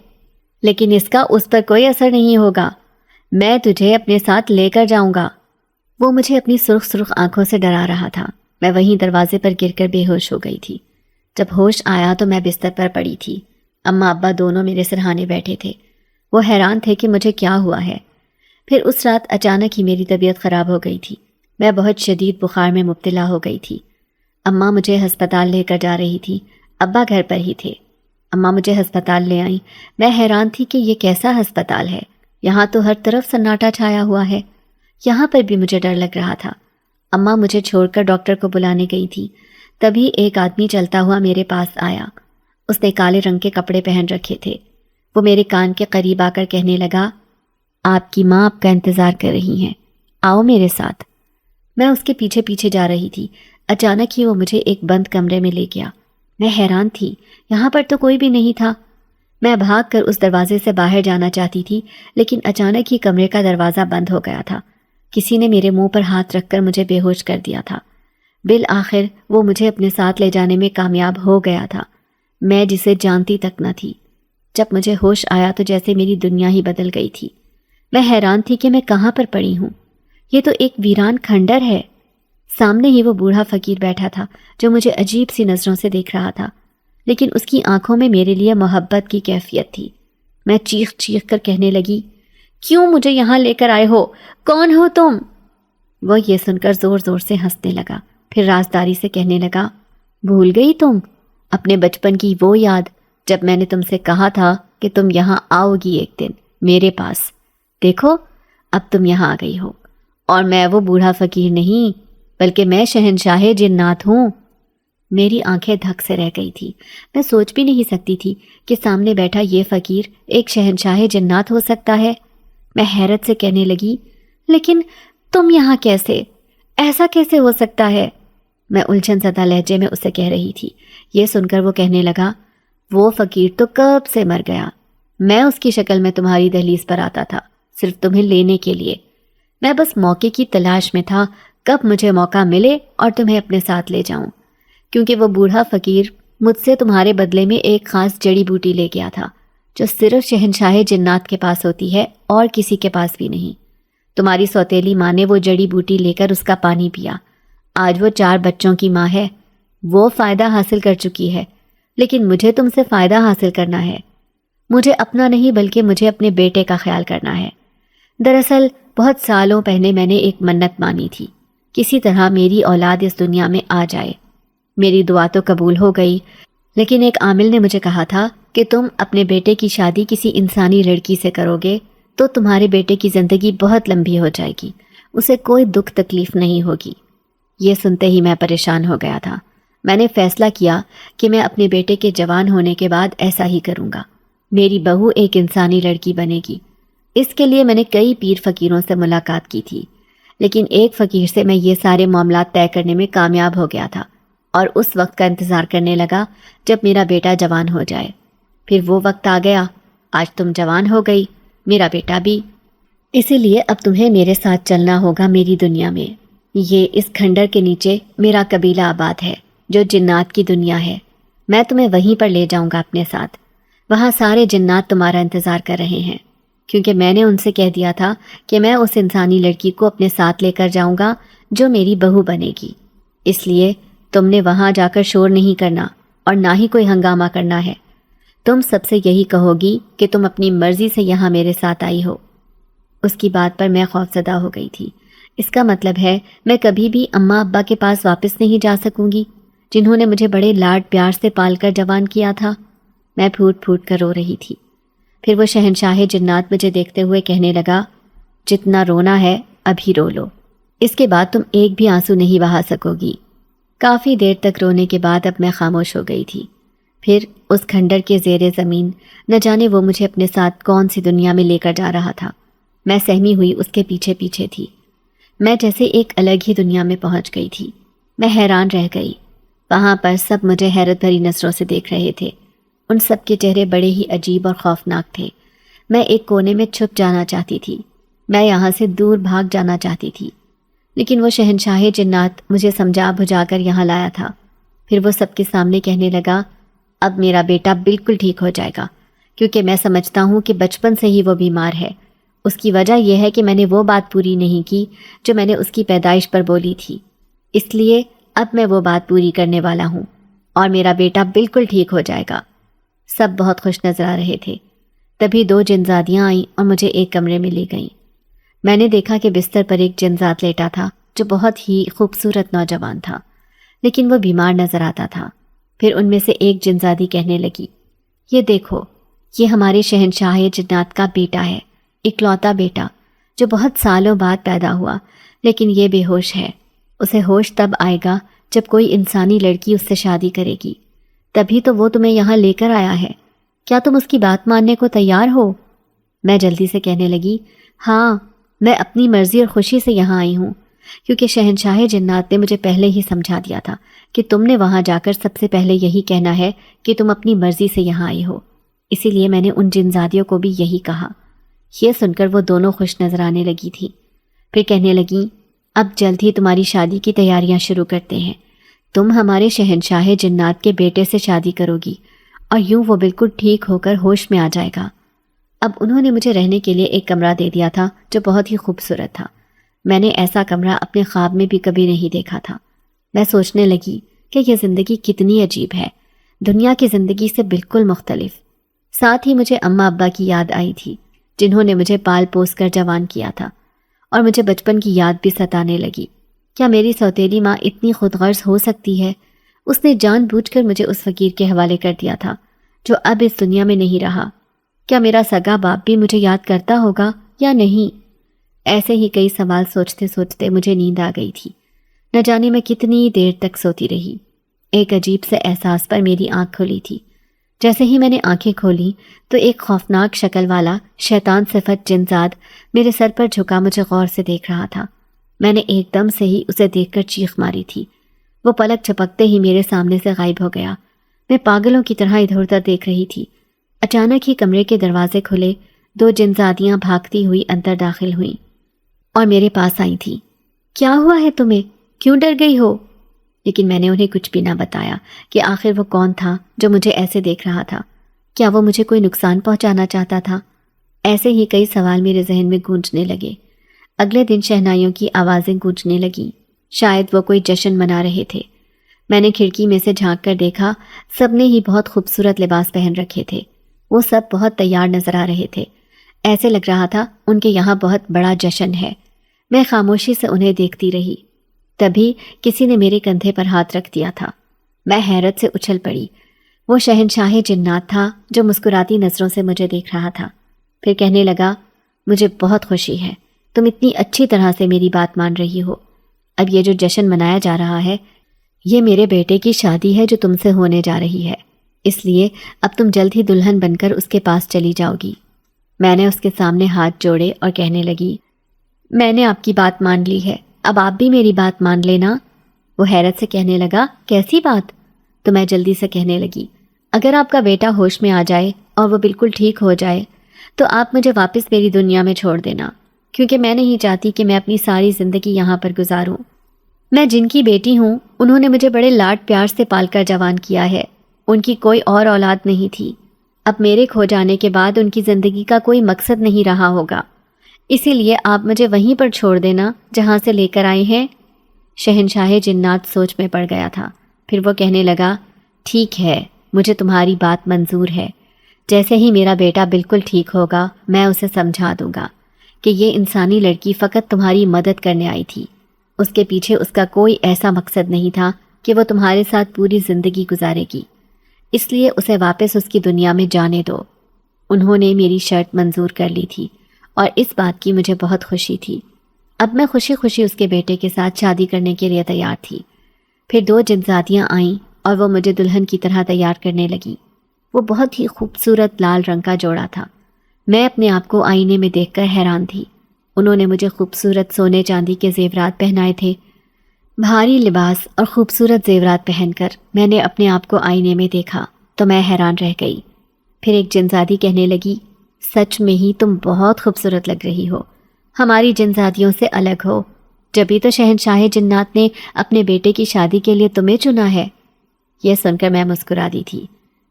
لیکن اس کا اس پر کوئی اثر نہیں ہوگا، میں تجھے اپنے ساتھ لے کر جاؤں گا۔ وہ مجھے اپنی سرخ سرخ آنکھوں سے ڈرا رہا تھا۔ میں وہیں دروازے پر گر کر بے ہوش ہو گئی تھی۔ جب ہوش آیا تو میں بستر پر پڑی تھی۔ اماں ابا دونوں میرے سرہانے بیٹھے تھے۔ وہ حیران تھے کہ مجھے کیا ہوا ہے۔ پھر اس رات اچانک ہی میری طبیعت خراب ہو گئی تھی۔ میں بہت شدید بخار میں مبتلا ہو گئی تھی۔ اماں مجھے ہسپتال لے کر جا رہی تھی، ابا گھر پر ہی تھے۔ اماں مجھے ہسپتال لے آئیں۔ میں حیران تھی کہ یہ کیسا ہسپتال ہے، یہاں تو ہر طرف سناٹا چھایا ہوا ہے۔ یہاں پر بھی مجھے ڈر لگ رہا تھا۔ اماں مجھے چھوڑ کر ڈاکٹر کو بلانے گئی تھی، تبھی ایک آدمی چلتا ہوا میرے پاس آیا۔ اس نے کالے رنگ کے کپڑے پہن رکھے تھے۔ وہ میرے کان کے قریب آ کر کہنے لگا، آپ کی ماں آپ کا انتظار کر رہی ہیں، آؤ میرے ساتھ۔ میں اس کے پیچھے پیچھے جا رہی تھی۔ اچانک ہی وہ مجھے ایک بند کمرے میں لے گیا۔ میں حیران تھی، یہاں پر تو کوئی بھی نہیں تھا۔ میں بھاگ کر اس دروازے سے باہر جانا چاہتی تھی، لیکن اچانک ہی کمرے کا دروازہ بند ہو گیا تھا۔ کسی نے میرے منہ پر ہاتھ رکھ کر مجھے بے ہوش کر دیا تھا۔ بالآخر وہ مجھے اپنے ساتھ لے جانے میں کامیاب ہو گیا تھا، میں جسے جانتی تک نہ تھی۔ جب مجھے ہوش آیا تو جیسے میری دنیا ہی بدل گئی تھی۔ میں حیران تھی کہ میں کہاں پر پڑی ہوں۔ یہ تو ایک ویران کھنڈر ہے۔ سامنے ہی وہ بوڑھا فقیر بیٹھا تھا جو مجھے عجیب سی نظروں سے دیکھ رہا تھا، لیکن اس کی آنکھوں میں میرے لیے محبت کی کیفیت تھی۔ میں چیخ چیخ کر کہنے لگی، کیوں مجھے یہاں لے کر آئے ہو؟ کون ہو تم؟ وہ یہ سن کر زور زور سے ہنسنے لگا، پھر رازداری سے کہنے لگا، بھول گئی تم اپنے بچپن کی وہ یاد جب میں نے تم سے کہا تھا کہ تم یہاں آؤ گی ایک دن میرے پاس؟ دیکھو اب تم یہاں آ گئی ہو، اور میں وہ بوڑھا فقیر نہیں بلکہ میں شہنشاہ جنات ہوں۔ میری آنکھیں دھک سے رہ گئی تھی۔ میں سوچ بھی نہیں سکتی تھی کہ سامنے بیٹھا یہ فقیر ایک شہنشاہ جنات ہو سکتا ہے۔ میں حیرت سے کہنے لگی، لیکن تم یہاں کیسے؟ ایسا کیسے ہو سکتا ہے؟ میں الجھن زدہ لہجے میں اسے کہہ رہی تھی۔ یہ سن کر وہ کہنے لگا، وہ فقیر تو کب سے مر گیا، میں اس کی شکل میں تمہاری دہلیز پر آتا تھا صرف تمہیں لینے کے لیے۔ میں بس موقع کی تلاش میں تھا، کب مجھے موقع ملے اور تمہیں اپنے ساتھ لے جاؤں، کیونکہ وہ بوڑھا فقیر مجھ سے تمہارے بدلے میں ایک خاص جڑی بوٹی لے گیا تھا جو صرف شہنشاہ جنات کے پاس ہوتی ہے اور کسی کے پاس بھی نہیں۔ تمہاری سوتیلی ماں نے وہ جڑی بوٹی لے کر اس کا پانی پیا۔ آج وہ 4 بچوں کی ماں ہے، وہ فائدہ حاصل کر چکی ہے، لیکن مجھے تم سے فائدہ حاصل کرنا ہے۔ مجھے اپنا نہیں بلکہ مجھے اپنے بیٹے کا خیال کرنا ہے۔ دراصل بہت سالوں پہلے میں نے ایک منت مانی تھی، کسی طرح میری اولاد اس دنیا میں آ جائے۔ میری دعا تو قبول ہو گئی، لیکن ایک عامل نے مجھے کہا تھا کہ تم اپنے بیٹے کی شادی کسی انسانی لڑکی سے کرو گے تو تمہارے بیٹے کی زندگی بہت لمبی ہو جائے گی، اسے کوئی دکھ تکلیف نہیں ہوگی۔ یہ سنتے ہی میں پریشان ہو گیا تھا۔ میں نے فیصلہ کیا کہ میں اپنے بیٹے کے جوان ہونے کے بعد ایسا ہی کروں گا۔ میری بہو ایک انسانی لڑکی بنے گی۔ اس کے لیے میں نے کئی پیر فقیروں سے ملاقات کی تھی، لیکن ایک فقیر سے میں یہ سارے معاملات طے کرنے میں کامیاب ہو گیا تھا اور اس وقت کا انتظار کرنے لگا جب میرا بیٹا جوان ہو جائے۔ پھر وہ وقت آ گیا، آج تم جوان ہو گئی، میرا بیٹا بھی۔ اسی لیے اب تمہیں میرے ساتھ چلنا ہوگا میری دنیا میں۔ یہ اس کھنڈر کے نیچے میرا قبیلہ آباد ہے جو جنات کی دنیا ہے۔ میں تمہیں وہیں پر لے جاؤں گا اپنے ساتھ۔ وہاں سارے جنات تمہارا انتظار کر رہے ہیں، کیونکہ میں نے ان سے کہہ دیا تھا کہ میں اس انسانی لڑکی کو اپنے ساتھ لے کر جاؤں گا جو میری بہو بنے گی۔ اس لیے تم نے وہاں جا کر شور نہیں کرنا اور نہ ہی کوئی ہنگامہ کرنا ہے۔ تم سب سے یہی کہو گی کہ تم اپنی مرضی سے یہاں میرے ساتھ آئی ہو۔ اس کی بات پر میں خوفزدہ ہو گئی تھی۔ اس کا مطلب ہے میں کبھی بھی اماں ابا کے پاس واپس نہیں جا سکوں گی۔ جنہوں نے مجھے بڑے لاڈ پیار سے پال کر جوان کیا تھا؟ میں پھوٹ پھوٹ کر رو رہی تھی۔ پھر وہ شہنشاہ جنات مجھے دیکھتے ہوئے کہنے لگا، جتنا رونا ہے ابھی رو لو، اس کے بعد تم ایک بھی آنسو نہیں بہا سکو گی۔ کافی دیر تک رونے کے بعد اب میں خاموش ہو گئی تھی۔ پھر اس کھنڈر کے زیر زمین نہ جانے وہ مجھے اپنے ساتھ کون سی دنیا میں لے کر جا رہا تھا۔ میں سہمی ہوئی اس کے پیچھے پیچھے تھی۔ میں جیسے ایک الگ ہی دنیا میں پہنچ گئی تھی۔ میں حیران رہ گئی۔ وہاں پر سب مجھے حیرت بھری نظروں سے دیکھ رہے تھے۔ ان سب کے چہرے بڑے ہی عجیب اور خوفناک تھے۔ میں ایک کونے میں چھپ جانا چاہتی تھی۔ میں یہاں سے دور بھاگ جانا چاہتی تھی، لیکن وہ شہنشاہ جنات مجھے سمجھا بجھا کر یہاں لایا تھا۔ پھر وہ سب کے سامنے کہنے لگا، اب میرا بیٹا بالکل ٹھیک ہو جائے گا، کیونکہ میں سمجھتا ہوں کہ بچپن سے ہی وہ بیمار ہے۔ اس کی وجہ یہ ہے کہ میں نے وہ بات پوری نہیں کی جو میں نے اس کی پیدائش پر بولی تھی، اس لیے اب میں وہ بات پوری کرنے والا ہوں اور میرا بیٹا بالکل ٹھیک ہو جائے گا۔ سب بہت خوش نظر آ رہے تھے۔ تبھی 2 جنزادیاں آئیں اور مجھے ایک کمرے میں لے گئیں۔ میں نے دیکھا کہ بستر پر ایک جنزاد لیٹا تھا جو بہت ہی خوبصورت نوجوان تھا، لیکن وہ بیمار نظر آتا تھا۔ پھر ان میں سے ایک جنزادی کہنے لگی، یہ دیکھو، یہ ہمارے شہنشاہ جنات کا بیٹا ہے، اکلوتا بیٹا جو بہت سالوں بعد پیدا ہوا، لیکن یہ بے ہوش ہے۔ اسے ہوش تب آئے گا جب کوئی انسانی لڑکی اس سے شادی کرے گی، تبھی تو وہ تمہیں یہاں لے کر آیا ہے۔ کیا تم اس کی بات ماننے کو تیار ہو؟ میں جلدی سے کہنے لگی، ہاں، میں اپنی مرضی اور خوشی سے یہاں آئی ہوں، کیونکہ شہنشاہ جنات نے مجھے پہلے ہی سمجھا دیا تھا کہ تم نے وہاں جا کر سب سے پہلے یہی کہنا ہے کہ تم اپنی مرضی سے یہاں آئی ہو، اسی لیے میں نے ان جنزادیوں کو بھی یہی کہا۔ یہ سن کر وہ دونوں خوش نظر آنے لگی تھی۔ پھر کہنے لگیں، اب جلد ہی تمہاری شادی کی تیاریاں شروع کرتے ہیں۔ تم ہمارے شہنشاہ جنات کے بیٹے سے شادی کرو گی اور یوں وہ بالکل ٹھیک ہو کر ہوش میں آ جائے گا۔ اب انہوں نے مجھے رہنے کے لیے ایک کمرہ دے دیا تھا جو بہت ہی خوبصورت تھا۔ میں نے ایسا کمرہ اپنے خواب میں بھی کبھی نہیں دیکھا تھا۔ میں سوچنے لگی کہ یہ زندگی کتنی عجیب ہے، دنیا کی زندگی سے بالکل مختلف۔ ساتھ ہی مجھے اماں ابا کی یاد آئی تھی، جنہوں نے مجھے پال پوس کر جوان کیا تھا، اور مجھے بچپن کی یاد بھی ستانے لگی۔ کیا میری سوتیلی ماں اتنی خود غرض ہو سکتی ہے؟ اس نے جان بوجھ کر مجھے اس فقیر کے حوالے کر دیا تھا جو اب اس دنیا میں نہیں رہا۔ کیا میرا سگا باپ بھی مجھے یاد کرتا ہوگا یا نہیں؟ ایسے ہی کئی سوال سوچتے سوچتے مجھے نیند آ گئی تھی۔ نہ جانے میں کتنی دیر تک سوتی رہی۔ ایک عجیب سے احساس پر میری آنکھ کھلی تھی۔ جیسے ہی میں نے آنکھیں کھولی تو ایک خوفناک شکل والا شیطان صفت جنزاد میرے سر پر جھکا مجھے غور سے دیکھ رہا تھا۔ میں نے ایک دم سے ہی اسے دیکھ کر چیخ ماری تھی۔ وہ پلک جھپکتے ہی میرے سامنے سے غائب ہو گیا۔ میں پاگلوں کی طرح ادھر ادھر دیکھ رہی تھی۔ اچانک ہی کمرے کے دروازے کھلے، 2 جنزادیاں بھاگتی ہوئی اندر داخل ہوئیں اور میرے پاس آئی تھیں۔ کیا ہوا ہے تمہیں؟ کیوں ڈر گئی ہو؟ لیکن میں نے انہیں کچھ بھی نہ بتایا کہ آخر وہ کون تھا جو مجھے ایسے دیکھ رہا تھا۔ کیا وہ مجھے کوئی نقصان پہنچانا چاہتا تھا؟ ایسے ہی کئی سوال میرے ذہن میں گونجنے لگے۔ اگلے دن شہنائیوں کی آوازیں گونجنے لگیں، شاید وہ کوئی جشن منا رہے تھے۔ میں نے کھڑکی میں سے جھانک کر دیکھا، سب نے ہی بہت خوبصورت لباس پہن رکھے تھے۔ وہ سب بہت تیار نظر آ رہے تھے، ایسے لگ رہا تھا ان کے یہاں بہت بڑا جشن ہے۔ میں خاموشی سے انہیں دیکھتی رہی۔ تبھی کسی نے میرے کندھے پر ہاتھ رکھ دیا تھا۔ میں حیرت سے اچھل پڑی۔ وہ شہنشاہ جنات تھا جو مسکراتی نظروں سے مجھے دیکھ رہا تھا۔ پھر کہنے لگا، مجھے بہت خوشی ہے، تم اتنی اچھی طرح سے میری بات مان رہی ہو۔ اب یہ جو جشن منایا جا رہا ہے، یہ میرے بیٹے کی شادی ہے جو تم سے ہونے جا رہی ہے، اس لیے اب تم جلد ہی دلہن بن کر اس کے پاس چلی جاؤ گی۔ میں نے اس کے سامنے ہاتھ جوڑے اور کہنے لگی، میں نے آپ کی بات مان لی ہے، اب آپ بھی میری بات مان لینا۔ وہ حیرت سے کہنے لگا، کیسی بات؟ تو میں جلدی سے کہنے لگی، اگر آپ کا بیٹا ہوش میں آ جائے اور وہ بالکل ٹھیک ہو جائے تو آپ مجھے واپس میری دنیا میں چھوڑ دینا، کیونکہ میں نہیں چاہتی کہ میں اپنی ساری زندگی یہاں پر گزاروں۔ میں جن کی بیٹی ہوں، انہوں نے مجھے بڑے لاڈ پیار سے پال کر جوان کیا ہے، ان کی کوئی اور اولاد نہیں تھی۔ اب میرے کھو جانے کے بعد ان کی زندگی کا کوئی مقصد نہیں رہا ہوگا، اسی لیے آپ مجھے وہیں پر چھوڑ دینا جہاں سے لے کر آئے ہیں۔ شہنشاہ جنات سوچ میں پڑ گیا تھا۔ پھر وہ کہنے لگا، ٹھیک ہے، مجھے تمہاری بات منظور ہے۔ جیسے ہی میرا بیٹا بالکل ٹھیک ہوگا میں اسے سمجھا دوں گا کہ یہ انسانی لڑکی فقط تمہاری مدد کرنے آئی تھی، اس کے پیچھے اس کا کوئی ایسا مقصد نہیں تھا کہ وہ تمہارے ساتھ پوری زندگی گزارے گی، اس لیے اسے واپس اس کی دنیا میں جانے دو۔ انہوں نے میری شرط منظور کر لی تھی اور اس بات کی مجھے بہت خوشی تھی۔ اب میں خوشی خوشی اس کے بیٹے کے ساتھ شادی کرنے کے لیے تیار تھی۔ پھر 2 جنزادیاں آئیں اور وہ مجھے دلہن کی طرح تیار کرنے لگیں۔ وہ بہت ہی خوبصورت لال رنگ کا جوڑا تھا۔ میں اپنے آپ کو آئینے میں دیکھ کر حیران تھی۔ انہوں نے مجھے خوبصورت سونے چاندی کے زیورات پہنائے تھے۔ بھاری لباس اور خوبصورت زیورات پہن کر میں نے اپنے آپ کو آئینے میں دیکھا تو میں حیران رہ گئی۔ پھر ایک جنزادی کہنے لگی، سچ میں ہی تم بہت خوبصورت لگ رہی ہو، ہماری جنزادیوں سے الگ ہو، جبھی تو شہنشاہ جنات نے اپنے بیٹے کی شادی کے لیے تمہیں چنا ہے۔ یہ سن کر میں مسکرا دی تھی۔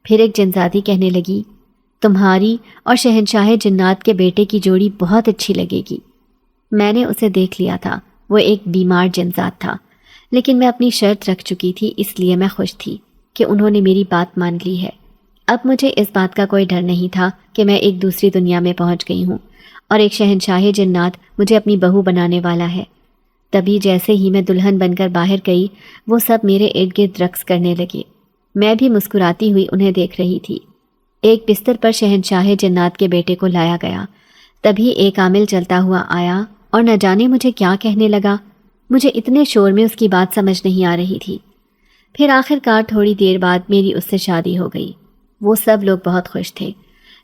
پھر ایک جنزادی کہنے لگی، تمہاری اور شہنشاہ جنات کے بیٹے کی جوڑی بہت اچھی لگے گی۔ میں نے اسے دیکھ لیا تھا، وہ ایک بیمار جنزاد تھا، لیکن میں اپنی شرط رکھ چکی تھی، اس لیے میں خوش تھی کہ انہوں نے میری بات مان لی ہے۔ اب مجھے اس بات کا کوئی ڈر نہیں تھا کہ میں ایک دوسری دنیا میں پہنچ گئی ہوں اور ایک شہنشاہ جنات مجھے اپنی بہو بنانے والا ہے۔ تبھی جیسے ہی میں دلہن بن کر باہر گئی، وہ سب میرے ارد گرد رقص کرنے لگے۔ میں بھی مسکراتی ہوئی انہیں دیکھ رہی تھی۔ ایک بستر پر شہنشاہ جنات کے بیٹے کو لایا گیا۔ تبھی ایک عامل چلتا ہوا آیا اور نہ جانے مجھے کیا کہنے لگا۔ مجھے اتنے شور میں اس کی بات سمجھ نہیں آ رہی تھی۔ پھر آخر کار تھوڑی دیر بعد میری اس سے شادی ہو گئی۔ وہ سب لوگ بہت خوش تھے،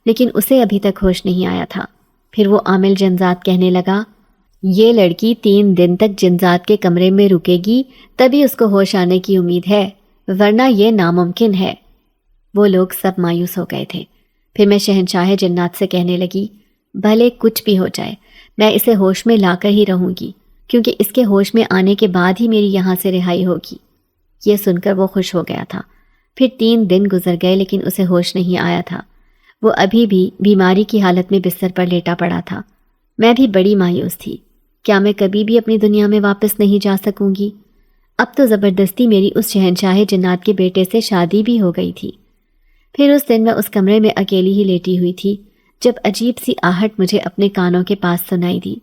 لیکن اسے ابھی تک ہوش نہیں آیا تھا۔ پھر وہ عامل جنزاد کہنے لگا، یہ لڑکی 3 دن تک جنزاد کے کمرے میں رکے گی، تبھی اس کو ہوش آنے کی امید ہے، ورنہ یہ ناممکن ہے۔ وہ لوگ سب مایوس ہو گئے تھے۔ پھر میں شہنشاہ جنات سے کہنے لگی، بھلے کچھ بھی ہو جائے، میں اسے ہوش میں لا کر ہی رہوں گی، کیونکہ اس کے ہوش میں آنے کے بعد ہی میری یہاں سے رہائی ہوگی۔ یہ سن کر وہ خوش ہو گیا تھا۔ پھر 3 دن گزر گئے لیکن اسے ہوش نہیں آیا تھا۔ وہ ابھی بھی بیماری کی حالت میں بستر پر لیٹا پڑا تھا۔ میں بھی بڑی مایوس تھی۔ کیا میں کبھی بھی اپنی دنیا میں واپس نہیں جا سکوں گی؟ اب تو زبردستی میری اس شہنشاہ جنات کے بیٹے سے شادی بھی ہو گئی تھی۔ پھر اس دن میں اس کمرے میں اکیلی ہی لیٹی ہوئی تھی جب عجیب سی آہٹ مجھے اپنے کانوں کے پاس سنائی دی۔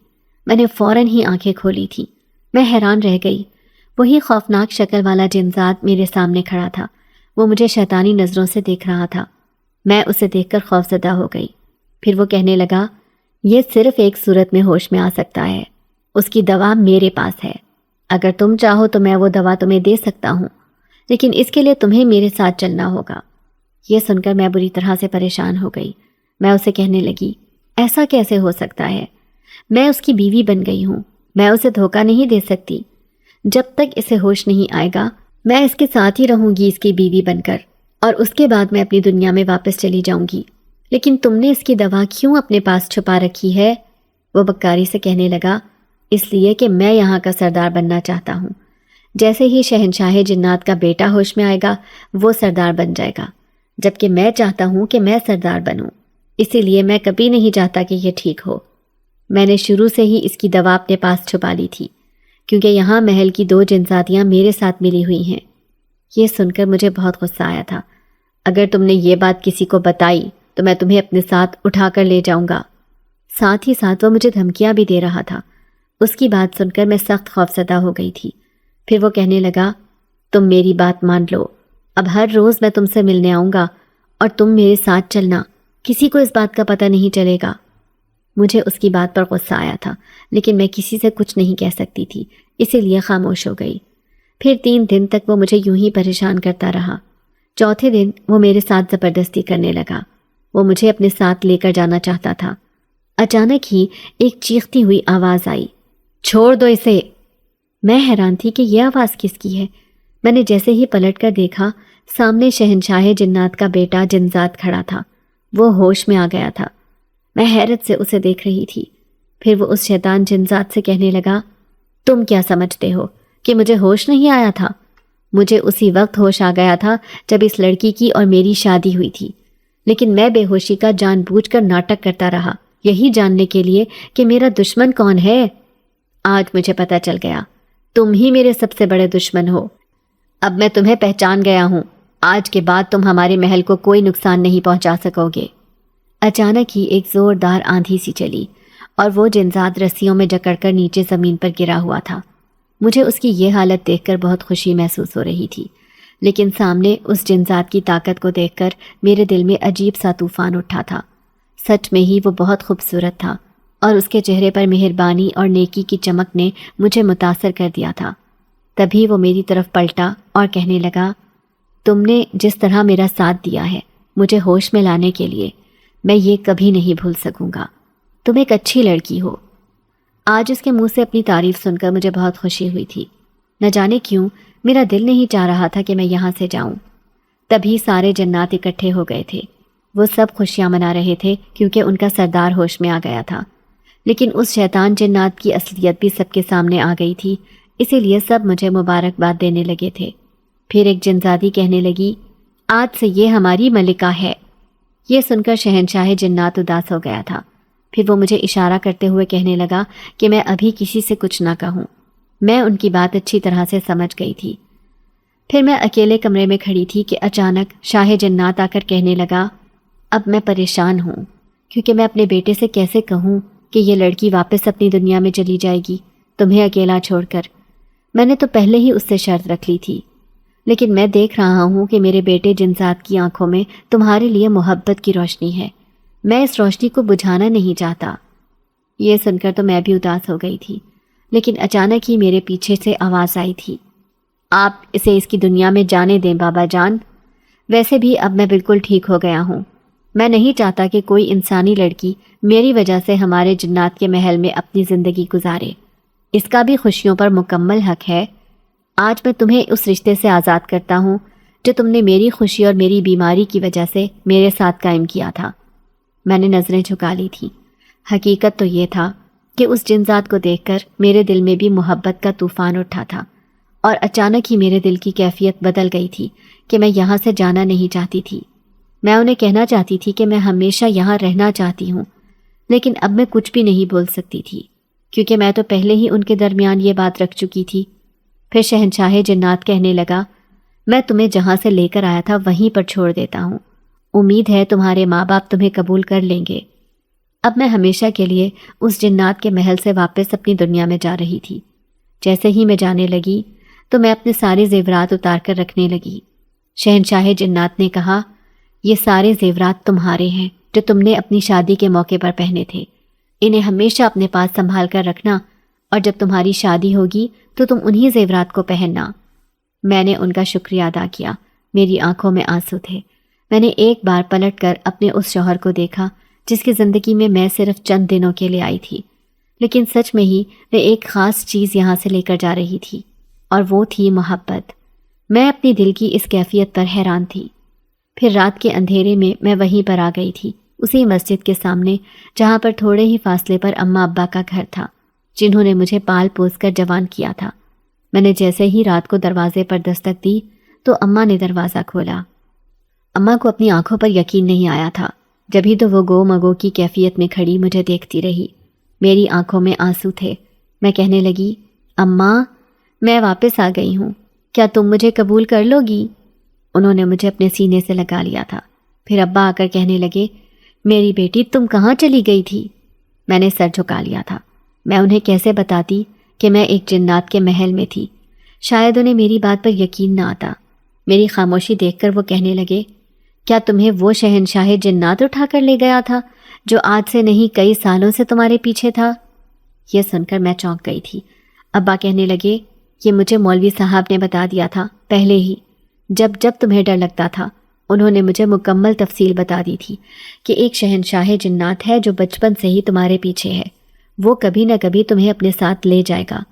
میں نے فوراً ہی آنکھیں کھولی تھیں۔ میں حیران رہ گئی۔ وہی خوفناک شکل والا جنزاد میرے سامنے کھڑا تھا۔ وہ مجھے شیطانی نظروں سے دیکھ رہا تھا۔ میں اسے دیکھ کر خوفزدہ ہو گئی۔ پھر وہ کہنے لگا، یہ صرف ایک صورت میں ہوش میں آ سکتا ہے، اس کی دوا میرے پاس ہے۔ اگر تم چاہو تو میں وہ دوا تمہیں دے سکتا ہوں، لیکن اس کے لیے تمہیں میرے ساتھ چلنا ہوگا۔ یہ سن کر میں بری طرح سے پریشان ہو گئی۔ میں اسے کہنے لگی، ایسا کیسے ہو سکتا ہے؟ میں اس کی بیوی بن گئی ہوں، میں اسے دھوکہ نہیں دے سکتی۔ جب تک اسے ہوش نہیں آئے گا میں اس کے ساتھ ہی رہوں گی، اس کی بیوی بن کر، اور اس کے بعد میں اپنی دنیا میں واپس چلی جاؤں گی۔ لیکن تم نے اس کی دوا کیوں اپنے پاس چھپا رکھی ہے؟ وہ بکاری سے کہنے لگا، اس لیے کہ میں یہاں کا سردار بننا چاہتا ہوں۔ جیسے ہی شہنشاہ جنات کا بیٹا ہوش میں آئے گا وہ سردار بن جائے گا، جبکہ میں چاہتا ہوں کہ میں سردار بنوں، اسی لیے میں کبھی نہیں چاہتا کہ یہ ٹھیک ہو۔ میں نے شروع سے ہی اس کی دوا اپنے پاس چھپا لی تھی، کیونکہ یہاں محل کی 2 جنزادیاں میرے ساتھ ملی ہوئی ہیں۔ یہ سن کر مجھے بہت غصہ آیا تھا۔ اگر تم نے یہ بات کسی کو بتائی تو میں تمہیں اپنے ساتھ اٹھا کر لے جاؤں گا۔ ساتھ ہی ساتھ وہ مجھے دھمکیاں بھی دے رہا تھا۔ اس کی بات سن کر میں سخت خوفزدہ ہو گئی تھی۔ پھر وہ کہنے لگا، تم میری بات مان لو، اب ہر روز میں تم سے ملنے آؤں گا اور تم میرے ساتھ چلنا، کسی کو اس بات کا پتہ نہیں چلے گا۔ مجھے اس کی بات پر غصہ آیا تھا، لیکن میں کسی سے کچھ نہیں کہہ سکتی تھی، اسی لیے خاموش ہو گئی۔ پھر 3 دن تک وہ مجھے یوں ہی پریشان کرتا رہا۔ چوتھے دن وہ میرے ساتھ زبردستی کرنے لگا۔ وہ مجھے اپنے ساتھ لے کر جانا چاہتا تھا۔ اچانک ہی ایک چیختی ہوئی آواز آئی، چھوڑ دو اسے۔ میں حیران تھی کہ یہ آواز کس کی ہے۔ میں نے جیسے ہی پلٹ کر دیکھا، سامنے شہنشاہ جنات کا بیٹا جنزاد کھڑا تھا۔ وہ ہوش میں آ گیا تھا۔ میں حیرت سے اسے دیکھ رہی تھی۔ پھر وہ اس شیطان جنزاد سے کہنے لگا، تم کیا سمجھتے ہو کہ مجھے ہوش نہیں آیا تھا؟ مجھے اسی وقت ہوش آ گیا تھا جب اس لڑکی کی اور میری شادی ہوئی تھی، لیکن میں بے ہوشی کا جان بوجھ کر ناٹک کرتا رہا، یہی جاننے کے لیے کہ میرا دشمن کون ہے۔ آج مجھے پتہ چل گیا، تم ہی میرے سب سے بڑے دشمن ہو۔ اب میں تمہیں پہچان گیا ہوں۔ آج کے بعد تم ہمارے محل کو کوئی نقصان نہیں پہنچا سکو گے۔ اچانک ہی ایک زوردار آندھی سی چلی اور وہ جنزاد رسیوں میں جکڑ کر نیچے زمین پر گرا ہوا تھا۔ مجھے اس کی یہ حالت دیکھ کر بہت خوشی محسوس ہو رہی تھی، لیکن سامنے اس جنذات کی طاقت کو دیکھ کر میرے دل میں عجیب سا طوفان اٹھا تھا۔ سچ میں ہی وہ بہت خوبصورت تھا اور اس کے چہرے پر مہربانی اور نیکی کی چمک نے مجھے متاثر کر دیا تھا۔ تبھی وہ میری طرف پلٹا اور کہنے لگا، تم نے جس طرح میرا ساتھ دیا ہے مجھے ہوش میں لانے کے لیے، میں یہ کبھی نہیں بھول سکوں گا۔ تم ایک اچھی لڑکی ہو۔ آج اس کے منہ سے اپنی تعریف سن کر مجھے بہت خوشی ہوئی تھی۔ نہ جانے کیوں میرا دل نہیں چاہ رہا تھا کہ میں یہاں سے جاؤں۔ تبھی سارے جنات اکٹھے ہو گئے تھے۔ وہ سب خوشیاں منا رہے تھے کیونکہ ان کا سردار ہوش میں آ گیا تھا، لیکن اس شیطان جنات کی اصلیت بھی سب کے سامنے آ گئی تھی، اسی لیے سب مجھے مبارکباد دینے لگے تھے۔ پھر ایک جنزادی کہنے لگی، آج سے یہ ہماری ملکہ ہے۔ یہ سن کر شہنشاہ جنات اداس ہو گیا تھا۔ پھر وہ مجھے اشارہ کرتے ہوئے کہنے لگا کہ میں ابھی کسی سے کچھ نہ کہوں۔ میں ان کی بات اچھی طرح سے سمجھ گئی تھی۔ پھر میں اکیلے کمرے میں کھڑی تھی کہ اچانک شاہ جنات آ کر کہنے لگا، اب میں پریشان ہوں کیونکہ میں اپنے بیٹے سے کیسے کہوں کہ یہ لڑکی واپس اپنی دنیا میں چلی جائے گی تمہیں اکیلا چھوڑ کر۔ میں نے تو پہلے ہی اس سے شرط رکھ لی تھی، لیکن میں دیکھ رہا ہوں کہ میرے بیٹے جنزات کی آنکھوں میں تمہارے لیے محبت کی روشنی ہے، میں اس روشنی کو بجھانا نہیں چاہتا۔ یہ سن کر تو میں بھی اداس ہو گئی تھی، لیکن اچانک ہی میرے پیچھے سے آواز آئی تھی، آپ اسے اس کی دنیا میں جانے دیں بابا جان۔ ویسے بھی اب میں بالکل ٹھیک ہو گیا ہوں۔ میں نہیں چاہتا کہ کوئی انسانی لڑکی میری وجہ سے ہمارے جنات کے محل میں اپنی زندگی گزارے۔ اس کا بھی خوشیوں پر مکمل حق ہے۔ آج میں تمہیں اس رشتے سے آزاد کرتا ہوں جو تم نے میری خوشی اور میری بیماری کی وجہ سے میرے ساتھ قائم کیا تھا۔ میں نے نظریں جھکا لی تھیں۔ حقیقت تو یہ تھا کہ اس جنزات کو دیکھ کر میرے دل میں بھی محبت کا طوفان اٹھا تھا، اور اچانک ہی میرے دل کی کیفیت بدل گئی تھی کہ میں یہاں سے جانا نہیں چاہتی تھی۔ میں انہیں کہنا چاہتی تھی کہ میں ہمیشہ یہاں رہنا چاہتی ہوں، لیکن اب میں کچھ بھی نہیں بول سکتی تھی کیونکہ میں تو پہلے ہی ان کے درمیان یہ بات رکھ چکی تھی۔ پھر شہنشاہ جنات کہنے لگا، میں تمہیں جہاں سے لے کر آیا تھا وہیں پر چھوڑ دیتا ہوں۔ امید ہے تمہارے ماں باپ تمہیں قبول کر لیں گے۔ اب میں ہمیشہ کے لیے اس جنات کے محل سے واپس اپنی دنیا میں جا رہی تھی۔ جیسے ہی میں جانے لگی تو میں اپنے سارے زیورات اتار کر رکھنے لگی۔ شہنشاہ جنات نے کہا، یہ سارے زیورات تمہارے ہیں جو تم نے اپنی شادی کے موقع پر پہنے تھے، انہیں ہمیشہ اپنے پاس سنبھال کر رکھنا، اور جب تمہاری شادی ہوگی تو تم انہی زیورات کو پہننا۔ میں نے ان کا شکریہ ادا کیا۔ میری آنکھوں میں آنسو تھے۔ میں نے ایک بار پلٹ کر اپنے اس شوہر کو دیکھا جس کی زندگی میں صرف چند دنوں کے لیے آئی تھی، لیکن سچ میں ہی میں ایک خاص چیز یہاں سے لے کر جا رہی تھی، اور وہ تھی محبت۔ میں اپنی دل کی اس کیفیت پر حیران تھی۔ پھر رات کے اندھیرے میں وہیں پر آ گئی تھی، اسی مسجد کے سامنے جہاں پر تھوڑے ہی فاصلے پر اماں ابا کا گھر تھا، جنہوں نے مجھے پال پوس کر جوان کیا تھا۔ میں نے جیسے ہی رات کو دروازے پر دستک دی تو اماں نے دروازہ کھولا۔ اماں کو اپنی آنکھوں پر یقین نہیں آیا تھا، جبھی تو وہ گو مگو کی کیفیت میں کھڑی مجھے دیکھتی رہی۔ میری آنکھوں میں آنسو تھے۔ میں کہنے لگی، اماں میں واپس آ گئی ہوں، کیا تم مجھے قبول کر لو گی؟ انہوں نے مجھے اپنے سینے سے لگا لیا تھا۔ پھر ابا آ کر کہنے لگے، میری بیٹی تم کہاں چلی گئی تھی؟ میں نے سر جھکا لیا تھا۔ میں انہیں کیسے بتاتی کہ میں ایک جنات کے محل میں تھی؟ شاید انہیں میری بات پر یقین نہ آتا۔ میری خاموشی دیکھ کر وہ کہنے لگے، کیا تمہیں وہ شہنشاہ جنات اٹھا کر لے گیا تھا جو آج سے نہیں کئی سالوں سے تمہارے پیچھے تھا؟ یہ سن کر میں چونک گئی تھی۔ ابا کہنے لگے، یہ مجھے مولوی صاحب نے بتا دیا تھا پہلے ہی، جب تمہیں ڈر لگتا تھا۔ انہوں نے مجھے مکمل تفصیل بتا دی تھی کہ ایک شہنشاہ جنات ہے جو بچپن سے ہی تمہارے پیچھے ہے، وہ کبھی نہ کبھی تمہیں اپنے ساتھ لے جائے گا،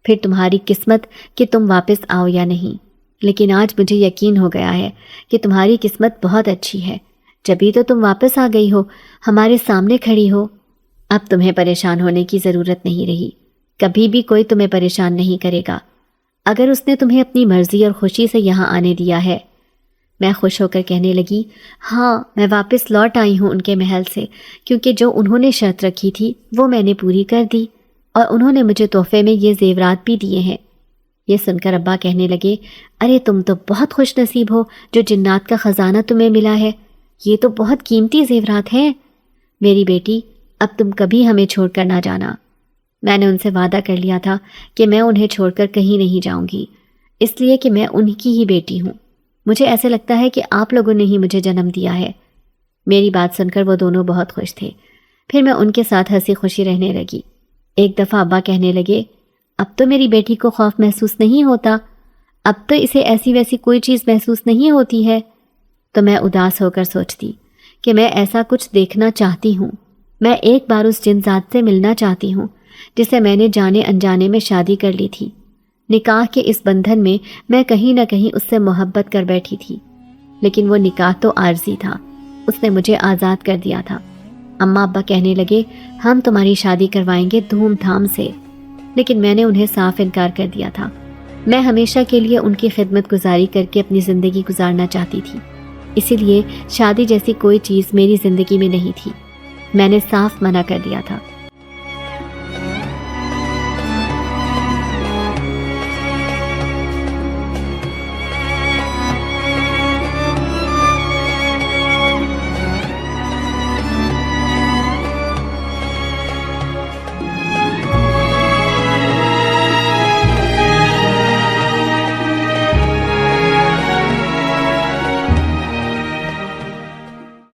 پھر تمہاری قسمت کہ تم واپس آؤ یا نہیں۔ لیکن آج مجھے یقین ہو گیا ہے کہ تمہاری قسمت بہت اچھی ہے، جبھی تو تم واپس آ گئی ہو، ہمارے سامنے کھڑی ہو۔ اب تمہیں پریشان ہونے کی ضرورت نہیں رہی، کبھی بھی کوئی تمہیں پریشان نہیں کرے گا، اگر اس نے تمہیں اپنی مرضی اور خوشی سے یہاں آنے دیا ہے۔ میں خوش ہو کر کہنے لگی، ہاں میں واپس لوٹ آئی ہوں ان کے محل سے، کیونکہ جو انہوں نے شرط رکھی تھی وہ میں نے پوری کر دی، اور انہوں نے مجھے تحفے میں یہ زیورات بھی دیے ہیں۔ یہ سن کر ابا کہنے لگے، ارے تم تو بہت خوش نصیب ہو جو جنات کا خزانہ تمہیں ملا ہے، یہ تو بہت قیمتی زیورات ہیں۔ میری بیٹی اب تم کبھی ہمیں چھوڑ کر نہ جانا۔ میں نے ان سے وعدہ کر لیا تھا کہ میں انہیں چھوڑ کر کہیں نہیں جاؤں گی، اس لیے کہ میں ان کی ہی بیٹی ہوں۔ مجھے ایسے لگتا ہے کہ آپ لوگوں نے ہی مجھے جنم دیا ہے۔ میری بات سن کر وہ دونوں بہت خوش تھے۔ پھر میں ان کے ساتھ ہنسی خوشی رہنے لگی۔ ایک دفعہ ابا کہنے لگے، اب تو میری بیٹی کو خوف محسوس نہیں ہوتا، اب تو اسے ایسی ویسی کوئی چیز محسوس نہیں ہوتی ہے۔ تو میں اداس ہو کر سوچتی کہ میں ایسا کچھ دیکھنا چاہتی ہوں۔ میں ایک بار اس جن ذات سے ملنا چاہتی ہوں جسے میں نے جانے انجانے میں شادی کر لی تھی۔ نکاح کے اس بندھن میں میں کہیں نہ کہیں اس سے محبت کر بیٹھی تھی، لیکن وہ نکاح تو عارضی تھا، اس نے مجھے آزاد کر دیا تھا۔ اماں ابا کہنے لگے، ہم تمہاری شادی کروائیں گے دھوم دھام سے، لیکن میں نے انہیں صاف انکار کر دیا تھا۔ میں ہمیشہ کے لیے ان کی خدمت گزاری کر کے اپنی زندگی گزارنا چاہتی تھی، اسی لیے شادی جیسی کوئی چیز میری زندگی میں نہیں تھی۔ میں نے صاف منع کر دیا تھا۔